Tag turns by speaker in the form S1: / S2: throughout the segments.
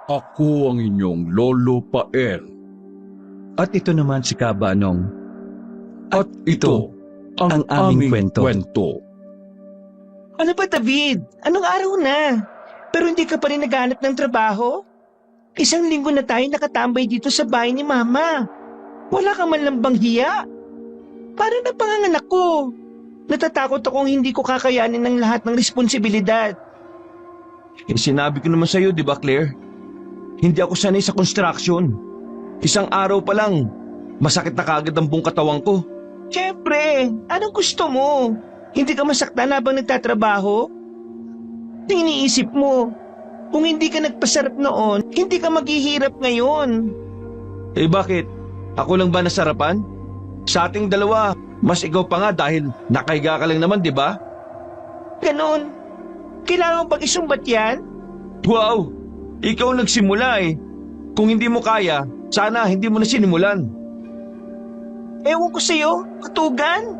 S1: Ako ang inyong Lolo Pael.
S2: At ito naman si Kabanong.
S1: At ito ang aming kwento.
S3: Ano ba, David? Anong araw na? Pero hindi ka pa rin naghanap ng trabaho? 1 linggo na tayo nakatambay dito sa bahay ni Mama. Wala ka man lang bang hiya? Para na panganganak ko. Natatakot akong hindi ko kakayanin ng lahat ng responsibilidad.
S4: Sinabi ko naman sa'yo, di ba Claire? Hindi ako sanay sa construction. 1 araw pa lang, masakit na kagad ang buong katawan ko.
S3: Siyempre, anong gusto mo? Hindi ka masaktan habang nagtatrabaho? Iniisip mo, kung hindi ka nagpasarap noon, hindi ka maghihirap ngayon.
S4: Eh bakit? Ako lang ba nasarapan? Sa ating dalawa, mas ikaw pa nga dahil nakahiga ka lang naman, di ba?
S3: Ganon. Kailangan mo pag-isumbat yan?
S4: Wow! Ikaw nagsimula eh. Kung hindi mo kaya, sana hindi mo na sinimulan.
S3: Ewan ko sa'yo, katugan.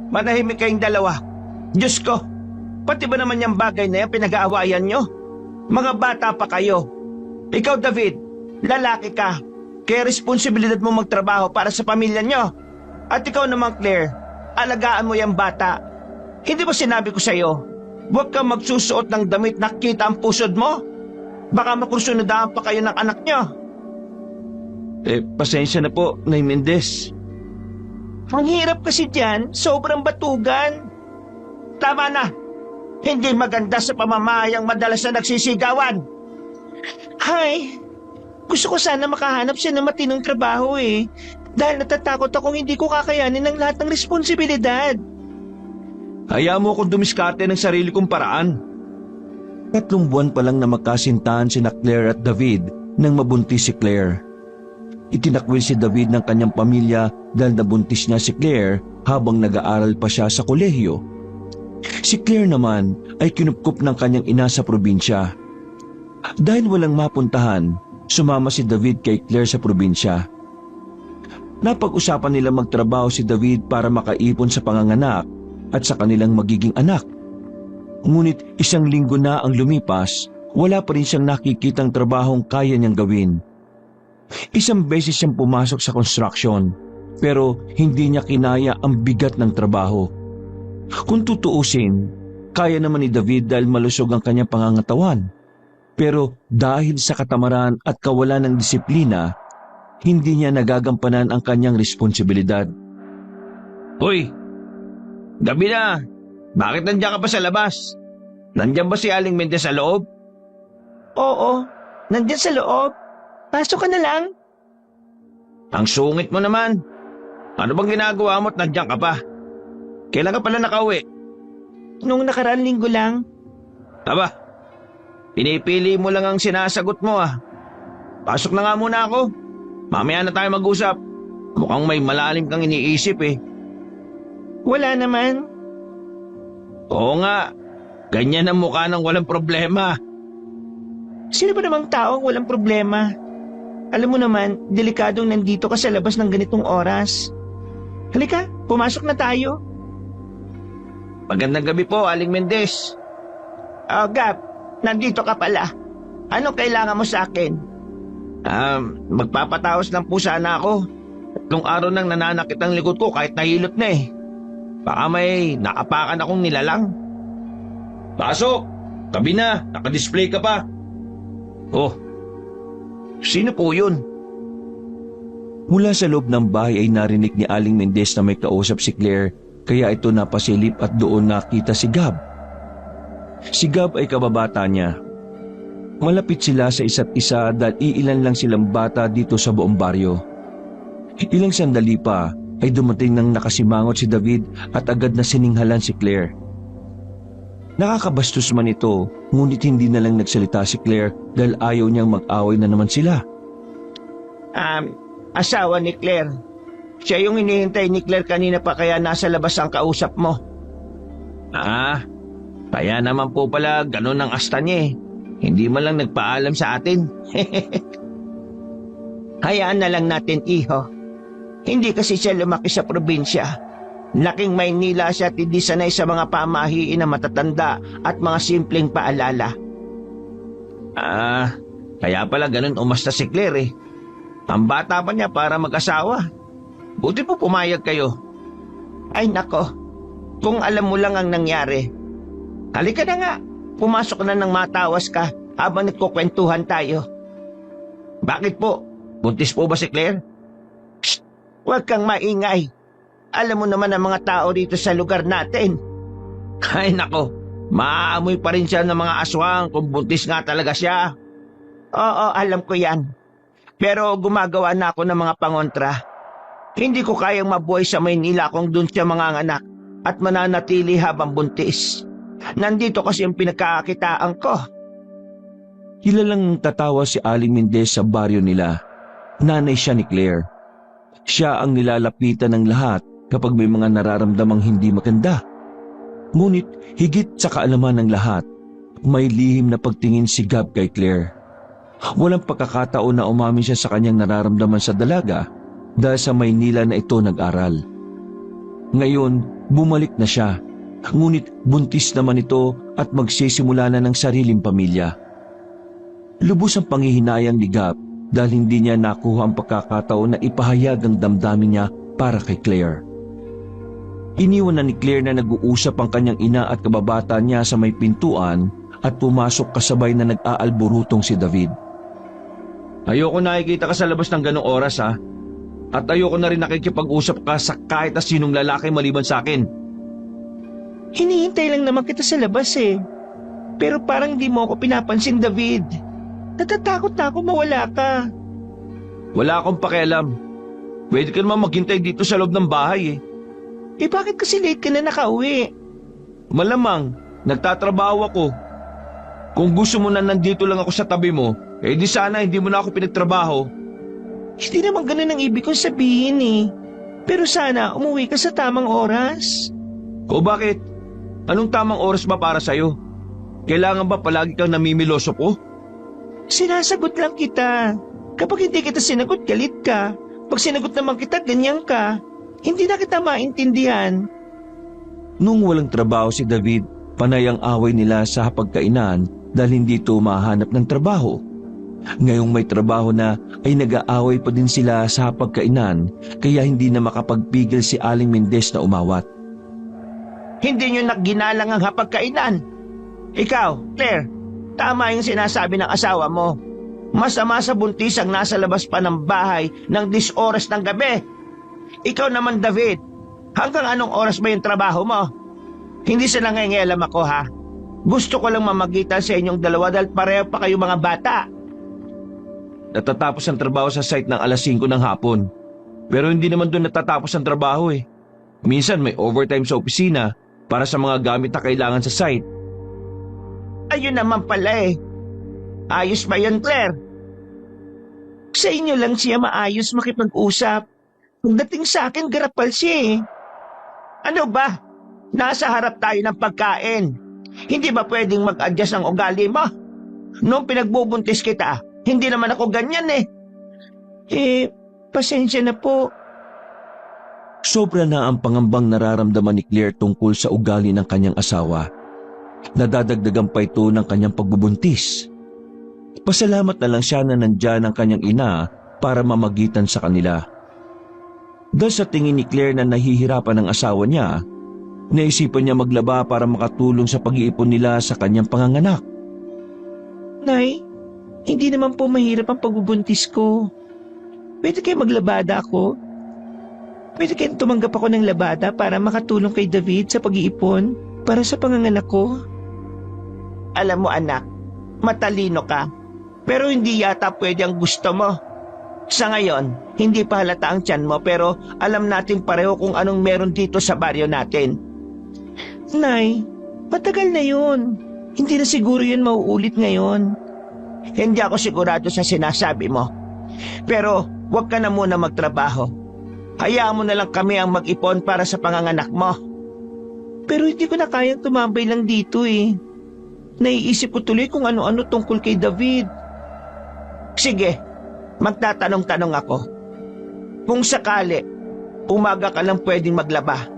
S3: Manahimik kayong dalawa. Diyos ko, pati ba naman yung bagay na yan pinag-aawayan nyo? Mga bata pa kayo. Ikaw, David, lalaki ka. Kaya responsibilidad mo magtrabaho para sa pamilya nyo. At ikaw naman, Claire, alagaan mo yung bata. Hindi ba sinabi ko sa'yo, huwag kang magsusuot ng damit na kita ang pusod mo? Baka makursunodaan pa kayo ng anak nyo.
S4: Pasensya na po, Nay Mendez.
S3: Ang hirap kasi dyan, sobrang batugan. Tama na. Hindi maganda sa pamamayang madalas na nagsisigawan. Hay, gusto ko sana makahanap siya ng matinong trabaho eh. Dahil natatakot akong hindi ko kakayanin ng lahat ng responsibilidad.
S4: Hayaan mo akong dumiskarte ng sarili kong paraan. 3 buwan pa lang na magkasintahan sina Claire at David nang mabuntis si Claire. Itinakwil si David ng kanyang pamilya dahil nabuntis niya si Claire habang nag-aaral pa siya sa kolehiyo. Si Claire naman ay kinupkup ng kanyang ina sa probinsya. Dahil walang mapuntahan, sumama si David kay Claire sa probinsya. Napag-usapan nila magtrabaho si David para makaipon sa panganganak at sa kanilang magiging anak. Ngunit 1 linggo na ang lumipas, wala pa rin siyang nakikitang trabahong kaya niyang gawin. 1 beses siyang pumasok sa construction, pero hindi niya kinaya ang bigat ng trabaho. Kung tutuusin, kaya naman ni David dahil malusog ang kanyang pangangatawan. Pero dahil sa katamaran at kawalan ng disiplina, hindi niya nagagampanan ang kanyang responsibilidad. Hoy! Gabi na! Bakit nandiyan ka pa sa labas? Nandiyan ba si Aling Mendez sa loob?
S3: Oo, nandyan sa loob. Pasok ka na lang.
S4: Ang sungit mo naman. Ano bang ginagawa mo at nandiyan ka pa? Kailan ka pala nakauwi?
S3: Nung nakaraang linggo lang.
S4: Aba, pinipili mo lang ang sinasagot mo ah. Pasok na nga muna ako. Mamaya na tayo mag-usap. Mukhang may malalim kang iniisip eh.
S3: Wala naman.
S4: Oo nga, ganyan ang mukha ng walang problema.
S3: Sino ba namang tao ang walang problema? Alam mo naman, delikadong nandito ka sa labas ng ganitong oras. Halika, pumasok na tayo.
S4: Magandang gabi po, Aling Mendez.
S3: Oh, Gab, nandito ka pala. Anong kailangan mo sa akin?
S4: Magpapataos lang po sana ako. 3 araw nang nananakit ang likod ko kahit nahilot na eh. Baka may nakapakan akong nilalang. Pasok! Tabi na, nakadisplay ka pa. Oh, sino po yun?
S2: Mula sa loob ng bahay ay narinig ni Aling Mendez na may kausap si Claire, kaya ito napasilip at doon nakita si Gab. Si Gab ay kababata niya. Malapit sila sa isa't isa dahil iilan lang silang bata dito sa buong baryo. Ilang sandali pa ay dumating nang nakasimangot si David at agad na sininghalan si Claire. Nakakabastos man ito, ngunit hindi na lang nagsalita si Claire dahil ayaw niyang mag-away na naman sila.
S3: Asawa ni Claire. Siya yung hinihintay ni Claire kanina pa kaya nasa labas ang kausap mo.
S4: Kaya naman po pala ganun ang asta niya eh. Hindi man lang nagpaalam sa atin.
S3: Hayaan na lang natin, iho. Hindi kasi siya lumaki sa probinsya. Laking Maynila siya at hindi sanay sa mga pamahiin na matatanda at mga simpleng paalala. Kaya pala ganun umasta si Claire eh. Ang bata pa niya para mag-asawa. Buti po pumayag kayo. Ay nako, kung alam mo lang ang nangyari. Halika na nga, pumasok na ng matawas ka habang nagkukwentuhan tayo. Bakit po? Buntis po ba si Claire? Shh! Huwag kang maingay. Alam mo naman ang mga tao dito sa lugar natin. Ay nako, maaamoy pa rin siya ng mga aswang kung buntis nga talaga siya. Oo, alam ko yan. Pero gumagawa na ako ng mga pangontra. Hindi ko kayang mabuhay sa Maynila kung doon siya manganganak at mananatili habang buntis. Nandito kasi yung pinagkakakitaan ko.
S2: Kilalang tatawa si Aling Mendez sa baryo nila. Nanay siya ni Claire. Siya ang nilalapitan ng lahat kapag may mga nararamdamang hindi maganda. Ngunit higit sa kaalaman ng lahat, may lihim na pagtingin si Gab kay Claire. Walang pagkakataon na umamin siya sa kanyang nararamdaman sa dalaga dahil sa Maynila na ito nag-aral. Ngayon, bumalik na siya. Ngunit buntis naman ito at magsisimula na ng sariling pamilya. Lubos ang panghihinayang ni Gab dahil hindi niya nakuha ang pagkakataon na ipahayag ang damdamin niya para kay Claire. Iniwan na ni Claire na nag-uusap ang kanyang ina at kababata niya sa may pintuan at pumasok kasabay na nag-aalburutong si David.
S3: Ayoko nakikita ka sa labas ng ganong oras ha. At ayoko na rin nakikipag-usap ka sa kahit na sinong lalaki maliban sa akin.
S5: Hinihintay lang naman kita sa labas eh. Pero parang di mo ako pinapansin, David. Natatakot na ako mawala ka.
S3: Wala akong pakialam. Pwede ka naman maghintay dito sa loob ng bahay eh.
S5: Eh bakit kasi late ka na nakauwi?
S3: Malamang, nagtatrabaho ako. Kung gusto mo na nandito lang ako sa tabi mo, eh di sana hindi mo na ako pinagtrabaho.
S5: Hindi naman ganun ang ibig kong sabihin eh. Pero sana umuwi ka sa tamang oras.
S3: O bakit? Anong tamang oras ba para sa'yo? Kailangan ba palagi kang namimiloso ko?
S5: Sinasagot lang kita. Kapag hindi kita sinagot, galit ka. Pag sinagot naman kita, ganyan ka. Hindi na kita maintindihan.
S2: Nung walang trabaho si David, panay ang away nila sa hapagkainan dahil hindi ito mahanap ng trabaho. Ngayong may trabaho na ay nag-aaway pa din sila sa hapagkainan kaya hindi na makapagpigil si Aling Mendez na umawat.
S3: Hindi nyo nagginalang ang hapagkainan. Ikaw, Claire, tama yung sinasabi ng asawa mo. Masama sa buntis ang nasa labas pa ng bahay ng 10 oras ng gabi. Ikaw naman, David, hanggang anong oras ba yung trabaho mo? Hindi sa nangingialam ako ha. Gusto ko lang mamagitan sa inyong dalawa dahil pareho pa kayo mga bata. Natatapos ang trabaho sa site ng alas 5 ng hapon. Pero hindi naman doon natatapos ang trabaho eh. Minsan may overtime sa opisina para sa mga gamit na kailangan sa site. Ayun naman pala eh. Ayos ba yun, Claire?
S5: Sa inyo lang siya maayos makipag-usap. Pagdating sa akin, garapal siya eh.
S3: Ano ba? Nasa harap tayo ng pagkain. Hindi ba pwedeng mag-adjust ang ugali mo? Noong pinagbubuntis kita, hindi naman ako ganyan eh.
S5: Eh, pasensya na po.
S2: Sobra na ang pangambang nararamdaman ni Claire tungkol sa ugali ng kanyang asawa. Nadadagdagan pa ito ng kanyang pagbubuntis. Pasalamat na lang siya na nandyan ang kanyang ina para mamagitan sa kanila. Dahil sa tingin ni Claire na nahihirapan ang asawa niya, naisipan niya maglaba para makatulong sa pag-iipon nila sa kanyang panganganak.
S5: Nay, hindi naman po mahirap ang pagbubuntis ko. Pwede kayo maglabada ako? Pwede kayong tumanggap ako ng labada para makatulong kay David sa pag-iipon para sa panganganak ko?
S3: Alam mo anak, matalino ka. Pero hindi yata pwede ang gusto mo. Sa ngayon, hindi pa halata ang tiyan mo pero alam natin pareho kung anong meron dito sa baryo natin.
S5: Nay, matagal na yun. Hindi na siguro yun mauulit ngayon.
S3: Hindi ako sigurado sa sinasabi mo. Pero huwag ka na muna magtrabaho. Hayaan mo na lang kami ang mag-ipon para sa panganganak mo.
S5: Pero hindi ko na kayang tumambay lang dito eh. Naiisip ko tuloy kung ano-ano tungkol kay David.
S3: Sige, magtatanong-tanong ako. Kung sakali, umaga ka lang pwedeng maglaba.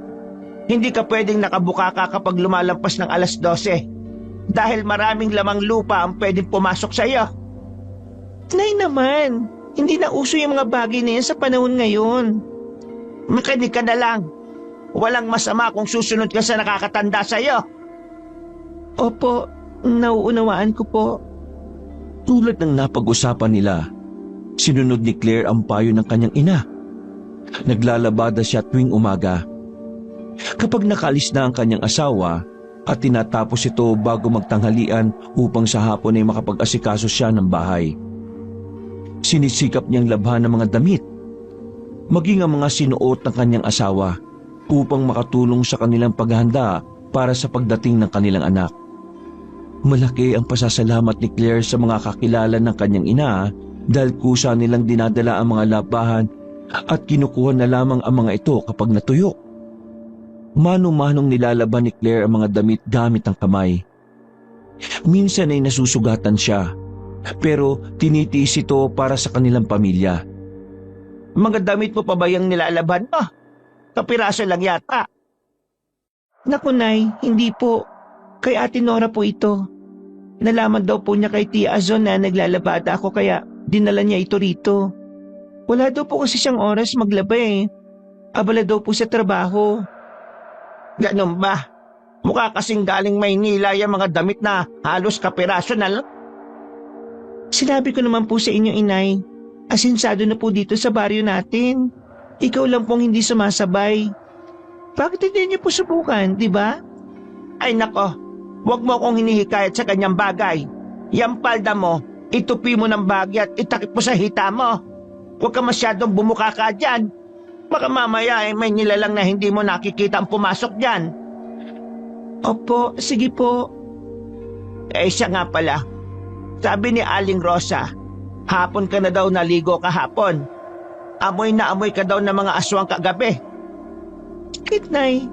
S3: Hindi ka pwedeng nakabuka ka kapag lumalampas ng alas 12 dahil maraming lamang lupa ang pwedeng pumasok sa iyo.
S5: Nay naman, hindi na uso yung mga bagay na yan sa panahon ngayon.
S3: Makinig ka na lang. Walang masama kung susunod ka sa nakakatanda sa'yo.
S5: Opo, nauunawaan ko po.
S2: Tulad ng napag-usapan nila, sinunod ni Claire ang payo ng kanyang ina. Naglalabada siya tuwing umaga. Kapag nakaalis na ang kanyang asawa at tinatapos ito bago magtanghalian upang sa hapon ay makapag-asikaso siya ng bahay. Sinisikap niyang labhan ng mga damit, maging ang mga sinuot ng kanyang asawa upang makatulong sa kanilang paghahanda para sa pagdating ng kanilang anak. Malaki ang pasasalamat ni Claire sa mga kakilala ng kanyang ina dahil kusa nilang dinadala ang mga labahan at kinukuha na lamang ang mga ito kapag natuyo. Mano-manong nilalaban ni Claire ang mga damit gamit ang kamay. Minsan ay nasusugatan siya, pero tinitiis ito para sa kanilang pamilya.
S3: Mga damit mo pa ba yung nilalaban mo? Kapiraso lang yata.
S5: Naku Nay, hindi po. Kay Ate Nora po ito. Nalaman daw po niya kay Tia Azon na naglalabada ako kaya dinala niya ito rito. Wala daw po kasi siyang oras maglaba eh. Abala daw po sa trabaho.
S3: Ganun ba? Mukha kasing galing Maynila yung mga damit na halos kapiraso na lang.
S5: Sinabi ko naman po sa inyo, Inay. Asinsado na po dito sa baryo natin. Ikaw lang pong hindi sumasabay. Bakit hindi niyo po subukan, di ba?
S3: Ay nako, huwag mo akong hinihikayat sa kanyang bagay. Yang palda mo, itupi mo ng bagay at itakip mo sa hita mo. Huwag ka masyadong bumuka ka dyan. Baka mamaya may nilalang na hindi mo nakikita ang pumasok dyan.
S5: Opo, sige po.
S3: Siya nga pala. Sabi ni Aling Rosa, hapon ka na daw naligo kahapon. Amoy na amoy ka daw ng mga aswang kagabi.
S5: Kit Nay,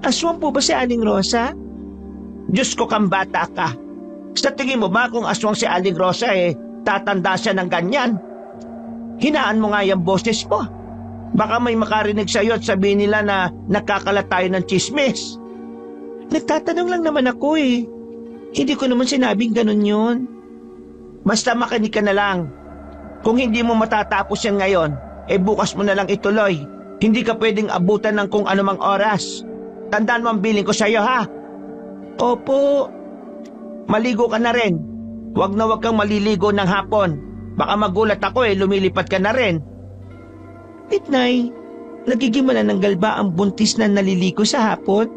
S5: aswang po ba si Aling Rosa?
S3: Diyos ko kang bata ka. Sa tingin mo ba kung aswang si Aling Rosa tatanda siya ng ganyan? Hinaan mo nga yung boses mo. Baka may makarinig sa'yo at sabihin nila na nakakalat tayo ng chismis.
S5: Nagtatanong lang naman ako eh. Hindi ko naman sinabing ganun yun.
S3: Basta makinig ka na lang. Kung hindi mo matatapos yan ngayon, bukas mo na lang ituloy. Hindi ka pwedeng abutan ng kung anumang oras. Tandaan mo ang billing ko sa'yo ha.
S5: Opo.
S3: Maligo ka na rin. Huwag na huwag kang maliligo ng hapon. Baka magulat ako lumilipat ka na rin.
S5: Kit Nay, nagiging manananggal ba ang buntis na naliligo sa hapon?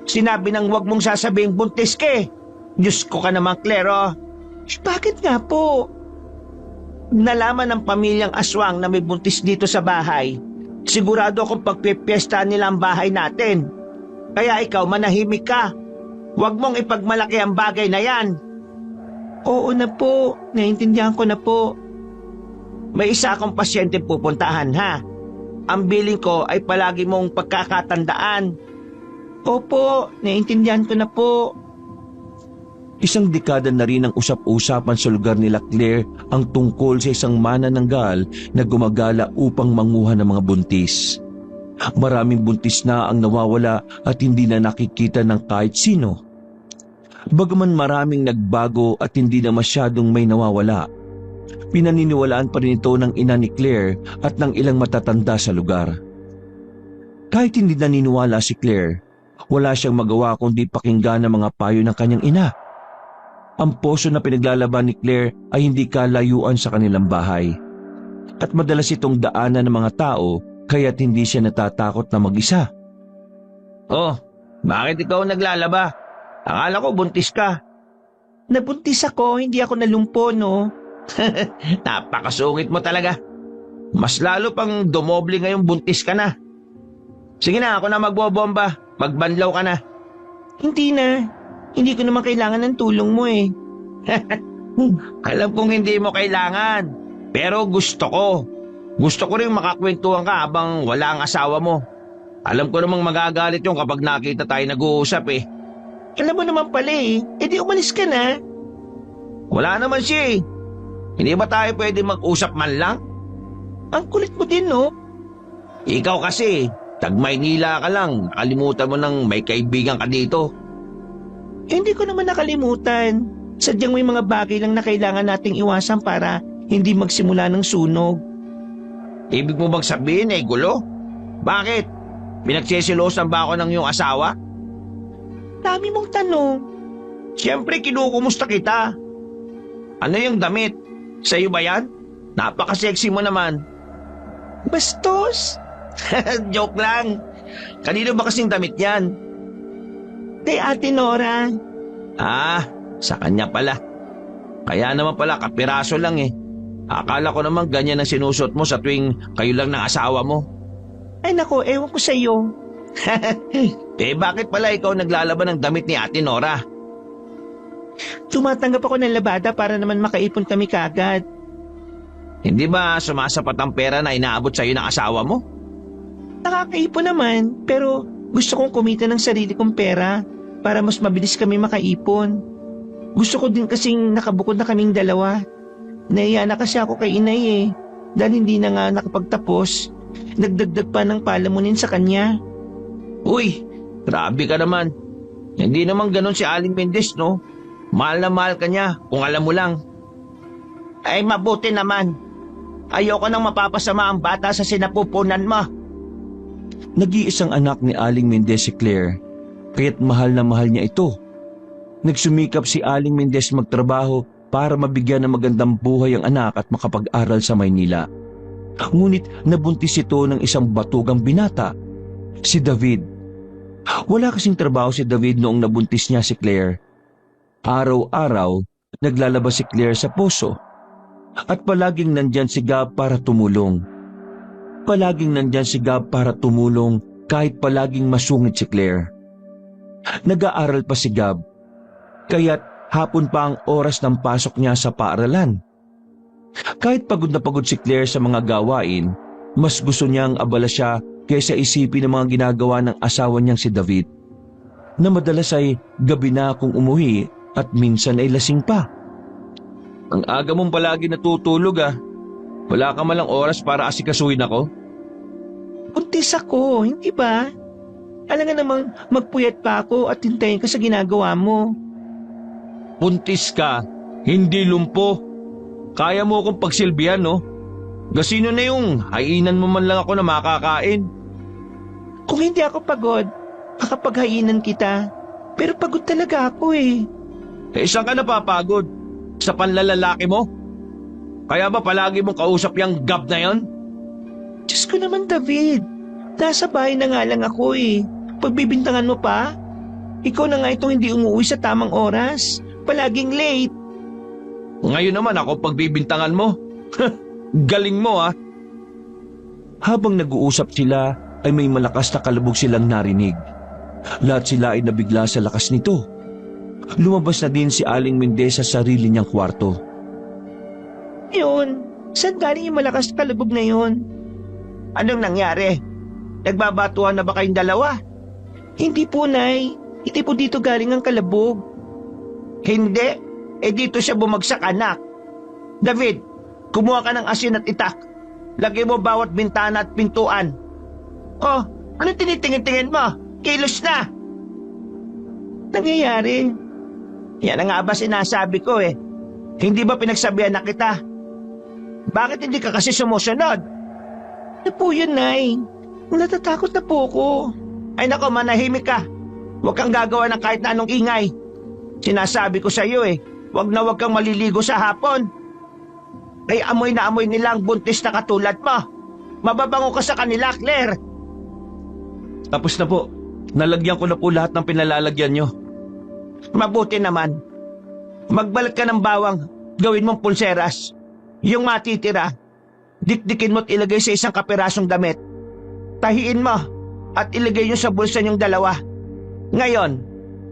S3: Sinabi nang huwag mong sasabing buntis ka Diyos ko ka naman, Claire.
S5: Bakit nga po?
S3: Nalaman ng pamilyang aswang na may buntis dito sa bahay. Sigurado akong pagpipiesta nila ang bahay natin. Kaya ikaw manahimik ka. Huwag mong ipagmalaki ang bagay na yan.
S5: Oo na po, naintindihan ko na po.
S3: May isa akong pasyente pupuntahan ha. Ang billing ko ay palagi mong pagkakatandaan.
S5: Opo, naintindihan ko na po.
S2: Isang dekada na rin ang usap-usapan sa lugar nila Claire ang tungkol sa isang manananggal na gumagala upang manguha ng mga buntis. Maraming buntis na ang nawawala at hindi na nakikita ng kahit sino. Bagaman maraming nagbago at hindi na masyadong may nawawala, pinaniniwalaan pa rin ito ng ina ni Claire at ng ilang matatanda sa lugar. Kahit hindi naniniwala si Claire, wala siyang magawa kundi pakinggan ang mga payo ng kanyang ina. Ang poso na pinaglalaban ni Claire ay hindi kalayuan sa kanilang bahay. At madalas itong daanan ng mga tao kaya't hindi siya natatakot na mag-isa.
S3: Oh, bakit ikaw naglalaba? Akala ko buntis ka.
S5: Nabuntis ako, hindi ako nalumpo, no?
S3: Napakasungit mo talaga. Mas lalo pang dumoble ngayong buntis ka na. Sige na, ako na magbobomba. Magbanlaw ka na.
S5: Hindi na. Hindi ko naman kailangan ng tulong mo eh.
S3: Alam kong hindi mo kailangan. Pero gusto ko. Gusto ko rin makakwentuhan ka habang wala ang asawa mo. Alam ko namang magagalit yung kapag nakita tayo nag-uusap
S5: Alam mo naman pala eh. Di umalis ka na.
S3: Wala naman siya Hindi ba tayo pwede mag-usap man lang?
S5: Ang kulit mo din, no?
S3: Ikaw kasi, tag-Maynila ka lang. Nakalimutan mo nang may kaibigan ka dito.
S5: Hindi ko naman nakalimutan. Sadyang may mga bagay lang na kailangan nating iwasan para hindi magsimula ng sunog.
S3: Ibig mo bang sabihin gulo? Bakit? Pinagsisilosan ba ako ng iyong asawa?
S5: Dami mong tanong.
S3: Siyempre kinukumusta kita. Ano yung damit? Sa'yo ba yan? Napaka-sexy mo naman.
S5: Bastos!
S3: Joke lang. Kanino ba kasing damit yan?
S5: Kay Ate Nora.
S3: Ah, sa kanya pala. Kaya naman pala kapiraso lang Akala ko naman ganyan ang sinusot mo sa tuwing kayo lang ng asawa mo.
S5: Ay nako, ewan ko sa'yo.
S3: Bakit pala ikaw naglalaban ng damit ni Ate Nora?
S5: Tumatanggap ako ng labada para naman makaipon kami kagad.
S3: Hindi ba sumasapat ang pera na inaabot sa'yo ng asawa mo?
S5: Nakakaipon naman, pero gusto kong kumita ng sarili kong pera para mas mabilis kami makaipon. Gusto ko din kasing nakabukod na kaming dalawa. Nahiya na kasi ako kay inay dahil hindi na nga nakapagtapos. Nagdagdag pa ng palamunin sa kanya.
S3: Uy, grabe ka naman. Hindi naman ganun si Aling Mendez, no? Mahal na mahal ka niya, kung alam mo lang. Ay mabuti naman. Ayoko nang mapapasama ang bata sa sinapupunan mo.
S2: Nag-iisang anak ni Aling Mendez si Claire, kaya't mahal na mahal niya ito. Nagsumikap si Aling Mendez magtrabaho para mabigyan ng magandang buhay ang anak at makapag-aral sa Maynila. Ngunit nabuntis ito ng isang batugang binata, si David. Wala kasing trabaho si David noong nabuntis niya si Claire. Araw-araw, naglalabas si Claire sa poso at palaging nandyan si Gab para tumulong. Palaging nandyan si Gab para tumulong kahit palaging masungit si Claire. Nag-aaral pa si Gab, kaya't hapon pa ang oras ng pasok niya sa paaralan. Kahit pagod na pagod si Claire sa mga gawain, mas gusto niyang abala siya kaysa isipin ng mga ginagawa ng asawa niyang si David, na madalas ay gabi na kung umuwi at minsan ay lasing pa.
S3: Ang aga mong palagi natutulog Wala ka malang oras para asikasuhin ako?
S5: Buntis ako, hindi ba? Alam nga namang magpuyat pa ako at hintayin ka sa ginagawa mo.
S3: Buntis ka, hindi lumpo. Kaya mo akong pagsilbihan, no? Gasino na yung hainan mo man lang ako na makakain.
S5: Kung hindi ako pagod, makapaghainan kita. Pero pagod talaga ako
S3: Saan ka napapagod? Sa panlalalaki mo? Kaya ba palagi mong kausap yung Gab na yon?
S5: Diyos ko naman, David. Nasa bahay na nga lang ako Pagbibintangan mo pa? Ikaw na nga itong hindi umuwi sa tamang oras. Palaging late.
S3: Ngayon naman ako pagbibintangan mo. Galing mo
S2: Habang nag-uusap sila ay may malakas na kalabog silang narinig. Lahat sila ay nabigla sa lakas nito. Lumabas na din si Aling Mendez sa sarili niyang kwarto.
S5: Yun, saan galing yung malakas na kalabog na yun?
S3: Anong nangyari? Nagbabatuhan na ba kayong dalawa?
S5: Hindi po, Nay. Hindi po dito galing ang kalabog.
S3: Hindi. Dito siya bumagsak, anak. David, kumuha ka ng asin at itak. Lagay mo bawat bintana at pintuan. Oh, ano tinitingin-tingin mo? Kilos na!
S5: Nangyayari.
S3: Yan ang nga ba sinasabi ko Hindi ba pinagsabihan na kita? Bakit hindi ka kasi sumusunod?
S5: Ano po yun, Nay? Natatakot na po ako.
S3: Ay nako, manahimik ka. Huwag kang gagawa ng kahit na anong ingay. Sinasabi ko sa iyo huwag na huwag kang maliligo sa hapon. Ay amoy na amoy nilang buntis na katulad mo. Mababango ka sa kanila, Claire.
S2: Tapos na po. Nalagyan ko na po lahat ng pinalalagyan niyo.
S3: Mabuti naman. Magbalat ka ng bawang, gawin mong pulseras. Yung matitira, dikdikin mo't ilagay sa isang kapirasong damit. Tahiin mo at ilagay nyo sa bulsa nyong dalawa. Ngayon,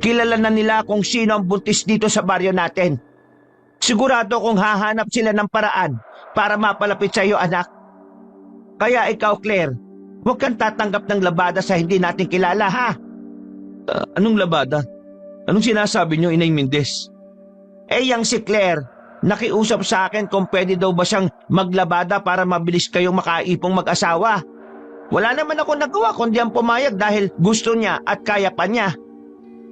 S3: kilala na nila kung sino ang buntis dito sa baryo natin. Sigurado kung hahanap sila ng paraan para mapalapit sa iyo, anak. Kaya ikaw, Claire, huwag kang tatanggap ng labada sa hindi natin kilala, ha?
S2: Anong labada? Anong sinasabi niyo, Inay Mendez?
S3: Yang si Claire, nakiusap sa akin kung pwede daw ba siyang maglabada para mabilis kayong makaipong mag-asawa. Wala naman ako nagawa kundi ang pumayag dahil gusto niya at kaya pa niya.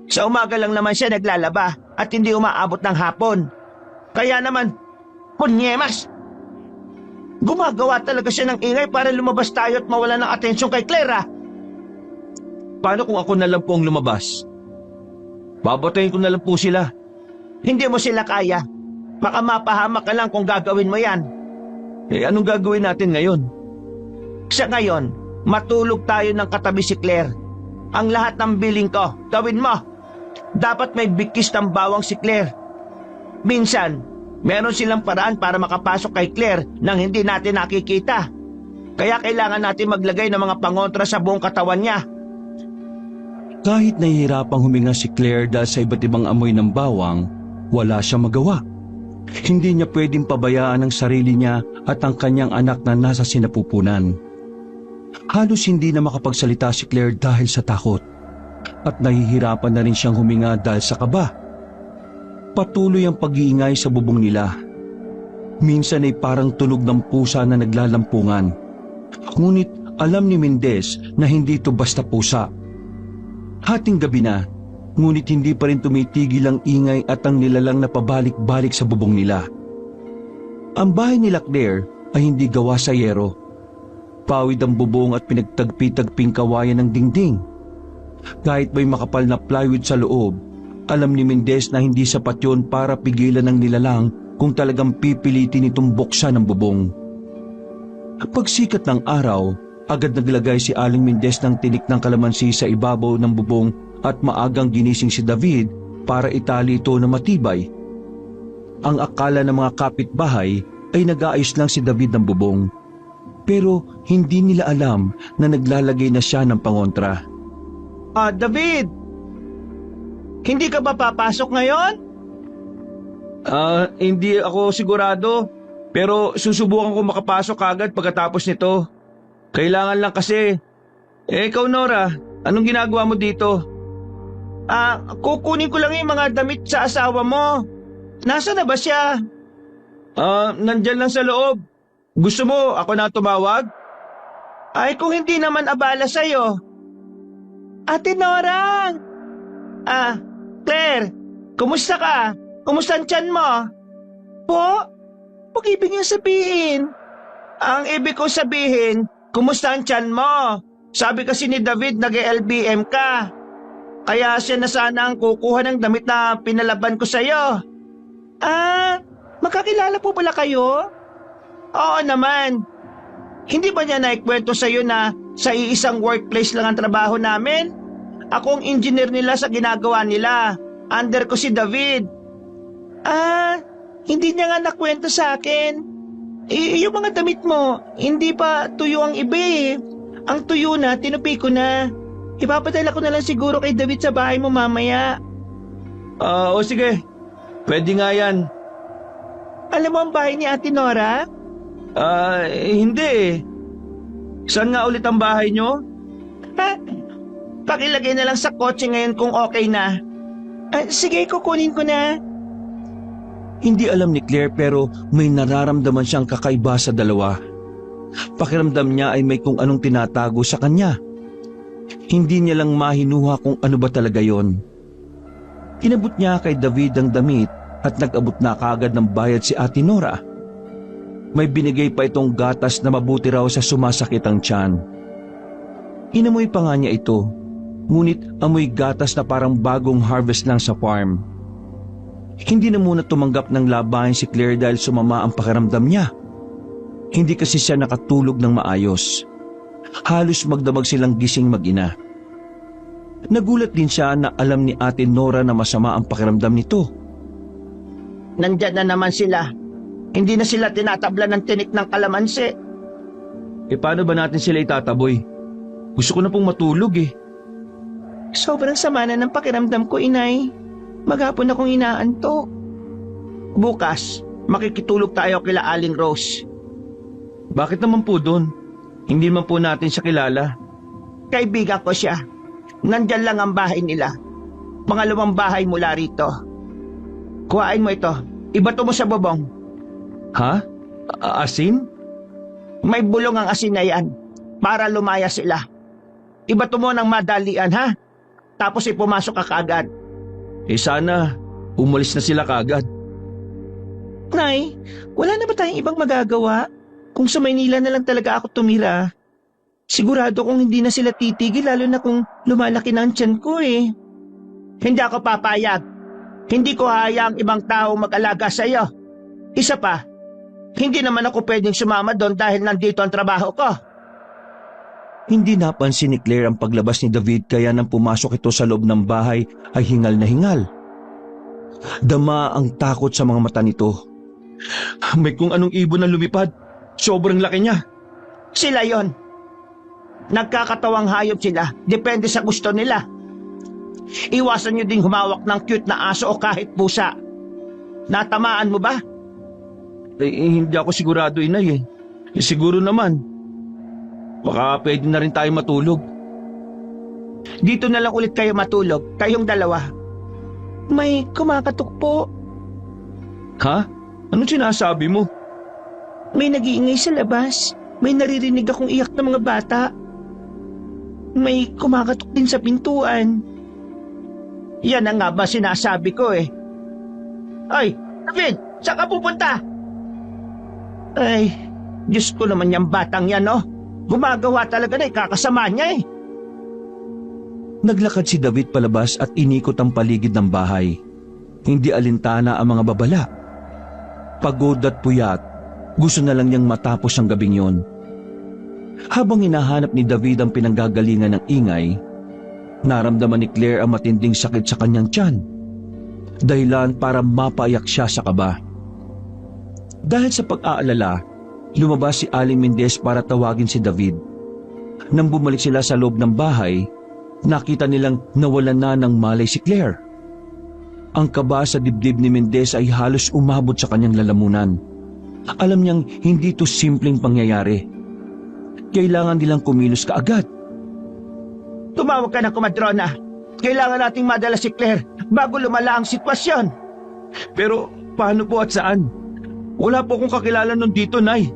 S3: Sa umaga lang naman siya naglalaba at hindi umaabot ng hapon. Kaya naman, punyemas, Gumagawa talaga siya ng ingay para lumabas tayo at mawala ng atensyon kay Claire ah.
S4: Paano kung ako na lang po ang lumabas? Babatayin ko na lang po sila.
S3: Hindi mo sila kaya. Baka mapahamak ka lang kung gagawin mo yan.
S4: Anong gagawin natin ngayon?
S3: Sa ngayon, matulog tayo ng katabi si Claire. Ang lahat ng billing ko, gawin mo. Dapat may bigkis ng bawang si Claire. Minsan, meron silang paraan para makapasok kay Claire nang hindi natin nakikita. Kaya kailangan natin maglagay ng mga pangontra sa buong katawan niya.
S2: Kahit nahihirapang huminga si Claire dahil sa iba't ibang amoy ng bawang, wala siyang magawa. Hindi niya pwedeng pabayaan ang sarili niya at ang kanyang anak na nasa sinapupunan. Halos hindi na makapagsalita si Claire dahil sa takot. At nahihirapan na rin siyang huminga dahil sa kaba. Patuloy ang pag-iingay sa bubong nila. Minsan ay parang tunog ng pusa na naglalampungan. Ngunit alam ni Mendez na hindi ito basta pusa. Hating gabi na, ngunit hindi pa rin tumitigil ang ingay at ang nilalang na pabalik-balik sa bubong nila. Ang bahay nila Claire ay hindi gawa sa yero. Pawid ang bubong at pinagtagpi-tagping kawayan ng dingding. Kahit may makapal na plywood sa loob, alam ni Mendez na hindi sapat yun para pigilan ng nilalang kung talagang pipilitin itong buksan ang bubong. Pagsikat ng araw, agad naglagay si Aling Mendez ng tinik ng kalamansi sa ibabaw ng bubong at maagang ginising si David para itali ito na matibay. Ang akala ng mga kapitbahay ay nag-aayos lang si David ng bubong. Pero hindi nila alam na naglalagay na siya ng pangontra.
S3: David! Hindi ka ba papasok ngayon?
S4: Hindi ako sigurado. Pero susubukan ko makapasok agad pagkatapos nito. Kailangan lang kasi. Ikaw Nora, anong ginagawa mo dito?
S3: Kukunin ko lang yung mga damit sa asawa mo. Nasaan na ba siya?
S4: Nandyan lang sa loob. Gusto mo ako na tumawag?
S3: Ay, kung hindi naman abala sa'yo. Ate Nora! Claire, kumusta ka? Kumusta ang tiyan mo? Po? Huwag ibig niya sabihin. Ang ibig ko sabihin, kumusta ang tiyan mo? Sabi kasi ni David nag-LBM ka. Kaya siya na sana ang kukuha ng damit na pinalaban ko sa'yo. Magkakilala po pala kayo? Oo naman. Hindi ba niya naikwento sa'yo na sa iisang workplace lang ang trabaho namin? Ako ang engineer nila sa ginagawa nila. Under ko si David. Hindi niya nga nakwento sa akin. Yung mga damit mo, hindi pa tuyo ang iba eh. Ang tuyo na, tinupi ko na. Ipapadala ko na lang siguro kay David sa bahay mo mamaya.
S4: O sige. Pwede nga yan.
S3: Alam mo ang bahay ni Ate Nora?
S4: Hindi eh. Saan nga ulit ang bahay nyo?
S3: Pakilagay na lang sa kotse ngayon kung okay na. Sige, kukunin ko na.
S2: Hindi alam ni Claire pero may nararamdaman siyang kakaiba sa dalawa. Pakiramdam niya ay may kung anong tinatago sa kanya. Hindi niya lang mahinuha kung ano ba talaga yon. Inabot niya kay David ang damit at nag-abot na kaagad ng bayad si Ate Nora. May binigay pa itong gatas na mabuti raw sa sumasakit ang tiyan. Inamoy pa nga niya ito, ngunit amoy gatas na parang bagong harvest lang sa farm. Hindi na muna tumanggap ng labahin si Claire dahil sumama ang pakiramdam niya. Hindi kasi siya nakatulog ng maayos. Halos magdamag silang gising mag-ina. Nagulat din siya na alam ni Ate Nora na masama ang pakiramdam nito.
S3: Nandyan na naman sila. Hindi na sila tinatabla ng tinik ng kalamansi.
S4: Paano ba natin sila itataboy? Gusto ko na pong matulog eh.
S3: Sobrang sama na ng pakiramdam ko, inay. Maghapon akong inaantok. Bukas, makikitulog tayo kila Aling Rose.
S4: Bakit naman po doon? Hindi man po natin siya kilala.
S3: Kaibigan ko siya. Nandyan lang ang bahay nila. Pangalawang bahay mula rito. Kuhain mo ito. Ibato mo sa bubong.
S4: Ha? Asin?
S3: May bulong ang asin na yan para lumaya sila. Ibato mo ng madalian, ha? Tapos pumasok ka kaagad.
S4: Sana, umalis na sila kaagad.
S5: Nay, wala na ba tayong ibang magagawa? Kung sa Maynila na lang talaga ako tumira, sigurado kong hindi na sila titigil lalo na kung lumalaki na ang tiyan ko eh.
S3: Hindi ako papayag. Hindi ko hayaang ibang tao mag-alaga sa iyo. Isa pa, hindi naman ako pwedeng sumama doon dahil nandito ang trabaho ko.
S2: Hindi napansin ni Claire ang paglabas ni David kaya nang pumasok ito sa loob ng bahay ay hingal na hingal. Dama ang takot sa mga mata nito. May kung anong ibon na lumipad. Sobrang laki niya.
S3: Sila yon. Nagkakatawang hayop sila. Depende sa gusto nila. Iwasan nyo ding humawak ng cute na aso o kahit pusa. Natamaan mo ba?
S2: Hindi ako sigurado, inay siguro naman. Baka pwede na rin tayo matulog.
S3: Dito na lang ulit kayo matulog, kayong dalawa.
S5: May kumakatok po.
S2: Ha? Anong sinasabi mo?
S5: May nag-iingay sa labas. May naririnig akong iyak ng mga bata. May kumakatok din sa pintuan.
S3: Yan ang nga ba sinasabi ko eh. Ay, David, saan ka pupunta? Ay, Diyos ko naman yung batang yan, no? Gumagawa talaga na ikakasama niya eh.
S2: Naglakad si David palabas at inikot ang paligid ng bahay. Hindi alintana ang mga babala. Pagod at puyat, gusto na lang niyang matapos ang gabing yon. Habang hinahanap ni David ang pinanggagalingan ng ingay, naramdaman ni Claire ang matinding sakit sa kanyang tiyan. Dahilan para mapaiyak siya sa kaba. Dahil sa pag-aalala, lumabas si Aling Mendez para tawagin si David. Nang bumalik sila sa loob ng bahay, nakita nilang nawalan na ng malay si Claire. Ang kaba sa dibdib ni Mendez ay halos umabot sa kanyang lalamunan. Alam niyang hindi ito simpleng pangyayari. Kailangan nilang kumilos kaagad.
S3: Tumawag ka na, Kumadrona. Kailangan nating madala si Claire bago lumala ang sitwasyon.
S2: Pero paano po at saan? Wala po akong kakilala nun dito, Nay.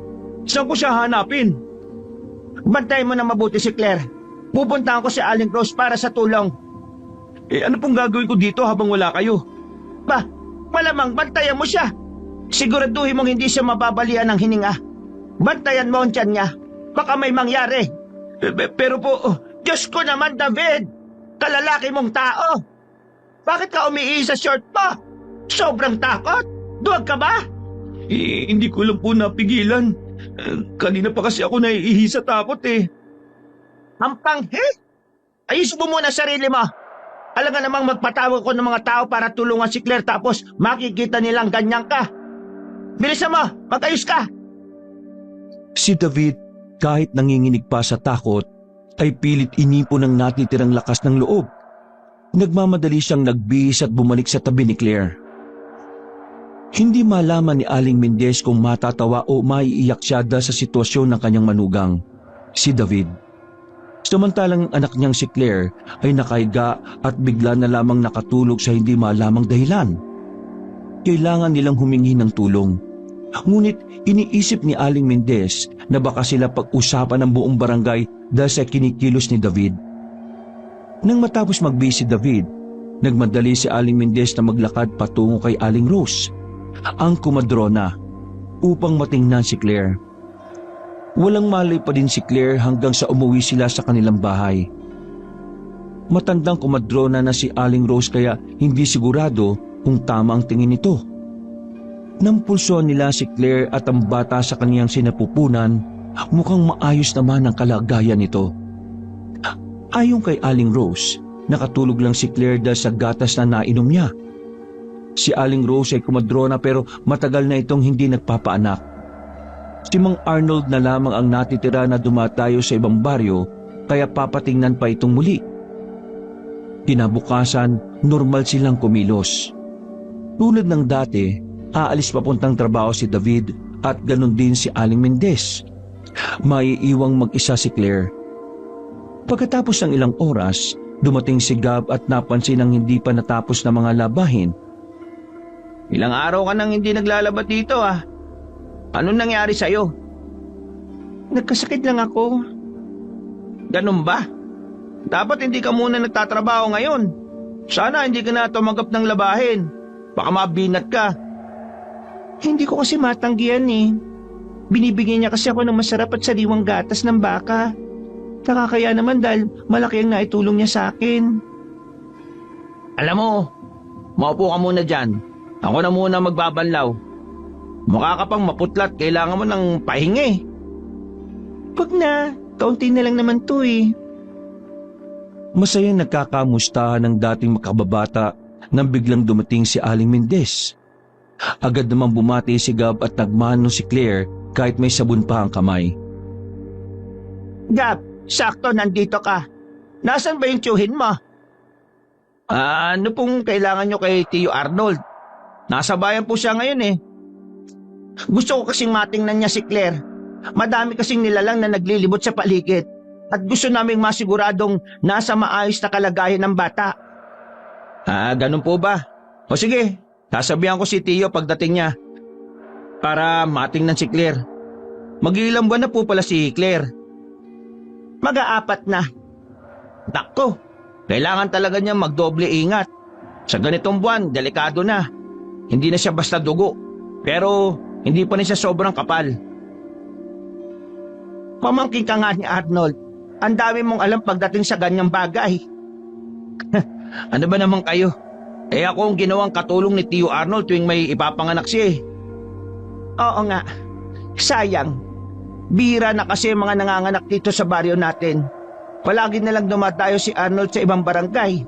S2: Saan ko siya hanapin?
S3: Bantayan mo na mabuti si Claire. Pupuntahan ko si Aling Rose para sa tulong.
S2: Ano pong gagawin ko dito habang wala kayo?
S3: Ba, malamang bantayan mo siya. Siguraduhin mong hindi siya mababalian ng hininga. Bantayan mo ang tiyan niya. Baka may mangyari.
S2: Pero po...
S3: Diyos ko naman, David! Kalalaki mong tao! Bakit ka umiihi sa short mo? Sobrang takot? Duwag ka ba?
S2: Hindi ko lang po napigilan. Kanina pa kasi ako naiihi sa takot eh.
S3: Ang panghi! Ayos mo muna sarili mo. Alam nga namang magpatawag ko ng mga tao para tulungan si Claire tapos makikita nilang ganyan ka. Bilisan mo! Mag-ayos ka!
S2: Si David, kahit nanginginig pa sa takot, ay pilit inipon ng natitirang lakas ng loob. Nagmamadali siyang nagbihis at bumalik sa tabi ni Claire. Hindi malaman ni Aling Mendez kung matatawa o maiiyak siya dahil sa sitwasyon ng kanyang manugang, si David. Samantalang anak niyang si Claire ay nakahiga at bigla na lamang nakatulog sa hindi malamang dahilan. Kailangan nilang humingi ng tulong. Ngunit iniisip ni Aling Mendez na baka sila pag-usapan ng buong barangay dahil sa kinikilos ni David. Nang matapos magbihis si David, nagmadali si Aling Mendez na maglakad patungo kay Aling Rose, ang kumadrona, upang matingnan si Claire. Walang malay pa din si Claire hanggang sa umuwi sila sa kanilang bahay. Matandang kumadrona na si Aling Rose kaya hindi sigurado kung tama ang tingin nito. Nampulso nila si Claire at ang bata sa kaniyang sinapupunan, mukhang maayos naman ang kalagayan nito. Ayon kay Aling Rose, nakatulog lang si Claire dahil sa gatas na nainom niya. Si Aling Rose ay kumadrona pero matagal na itong hindi nagpapaanak. Si Mang Arnold na lamang ang natitira na dumatayo sa ibang baryo kaya papatingnan pa itong muli. Kinabukasan, normal silang kumilos. Tulad ng dati, aalis papuntang trabaho si David at ganun din si Aling Mendez. Maiiwang mag-isa si Claire. Pagkatapos ng ilang oras, dumating si Gab at napansin ang hindi pa natapos na mga labahin.
S3: Ilang araw ka nang hindi naglalaba dito ah. Anong nangyari sa'yo?
S5: Nagkasakit lang ako.
S3: Ganun ba? Dapat hindi ka muna nagtatrabaho ngayon. Sana hindi ka na tumanggap ng labahin. Baka mabinat ka.
S5: Hindi ko kasi matanggihan eh. Binibigyan niya kasi ako ng masarap at sariwang gatas ng baka. Nakakaya naman dahil malaki ang naitulong niya sa akin.
S3: Alam mo, maupo ka muna dyan. Ako na muna magbabanlaw. Mukha ka pang maputlat, kailangan mo ng pahingi.
S5: Wag na, kaunti na lang naman to eh.
S2: Masayang nagkakamustahan ng dating makababata nang biglang dumating si Aling Mendez. Agad namang bumati si Gab at nagmano si Claire kahit may sabon pa ang kamay.
S3: Gab, sakto nandito ka. Nasaan ba yung tiyuhin mo? Ano pong kailangan nyo kay Tio Arnold? Nasa bayan po siya ngayon eh. Gusto ko kasing matingnan niya si Claire. Madami kasing nilalang na naglilibot sa paligid. At gusto naming masiguradong nasa maayos na kalagayan ng bata. Ganun po ba? O sige, sasabihan ko si Tio pagdating niya. Para matingnan si Claire. Mag-iilang buwan na po pala si Claire. Mag-aapat na. Nako, kailangan talaga niya magdoble ingat. Sa ganitong buwan, delikado na. Hindi na siya basta dugo. Pero hindi pa rin siya sobrang kapal. Pamangkin ka nga ni Arnold. Ang dami mong alam pagdating sa ganyang bagay. Ano ba naman kayo? Ako ang ginawang katulong ni Tio Arnold tuwing may ipapanganak siya eh. Oo nga. Sayang. Bihira na kasi mga nanganganak dito sa baryo natin. Palagi na lang dumadayo si Arnold sa ibang barangay.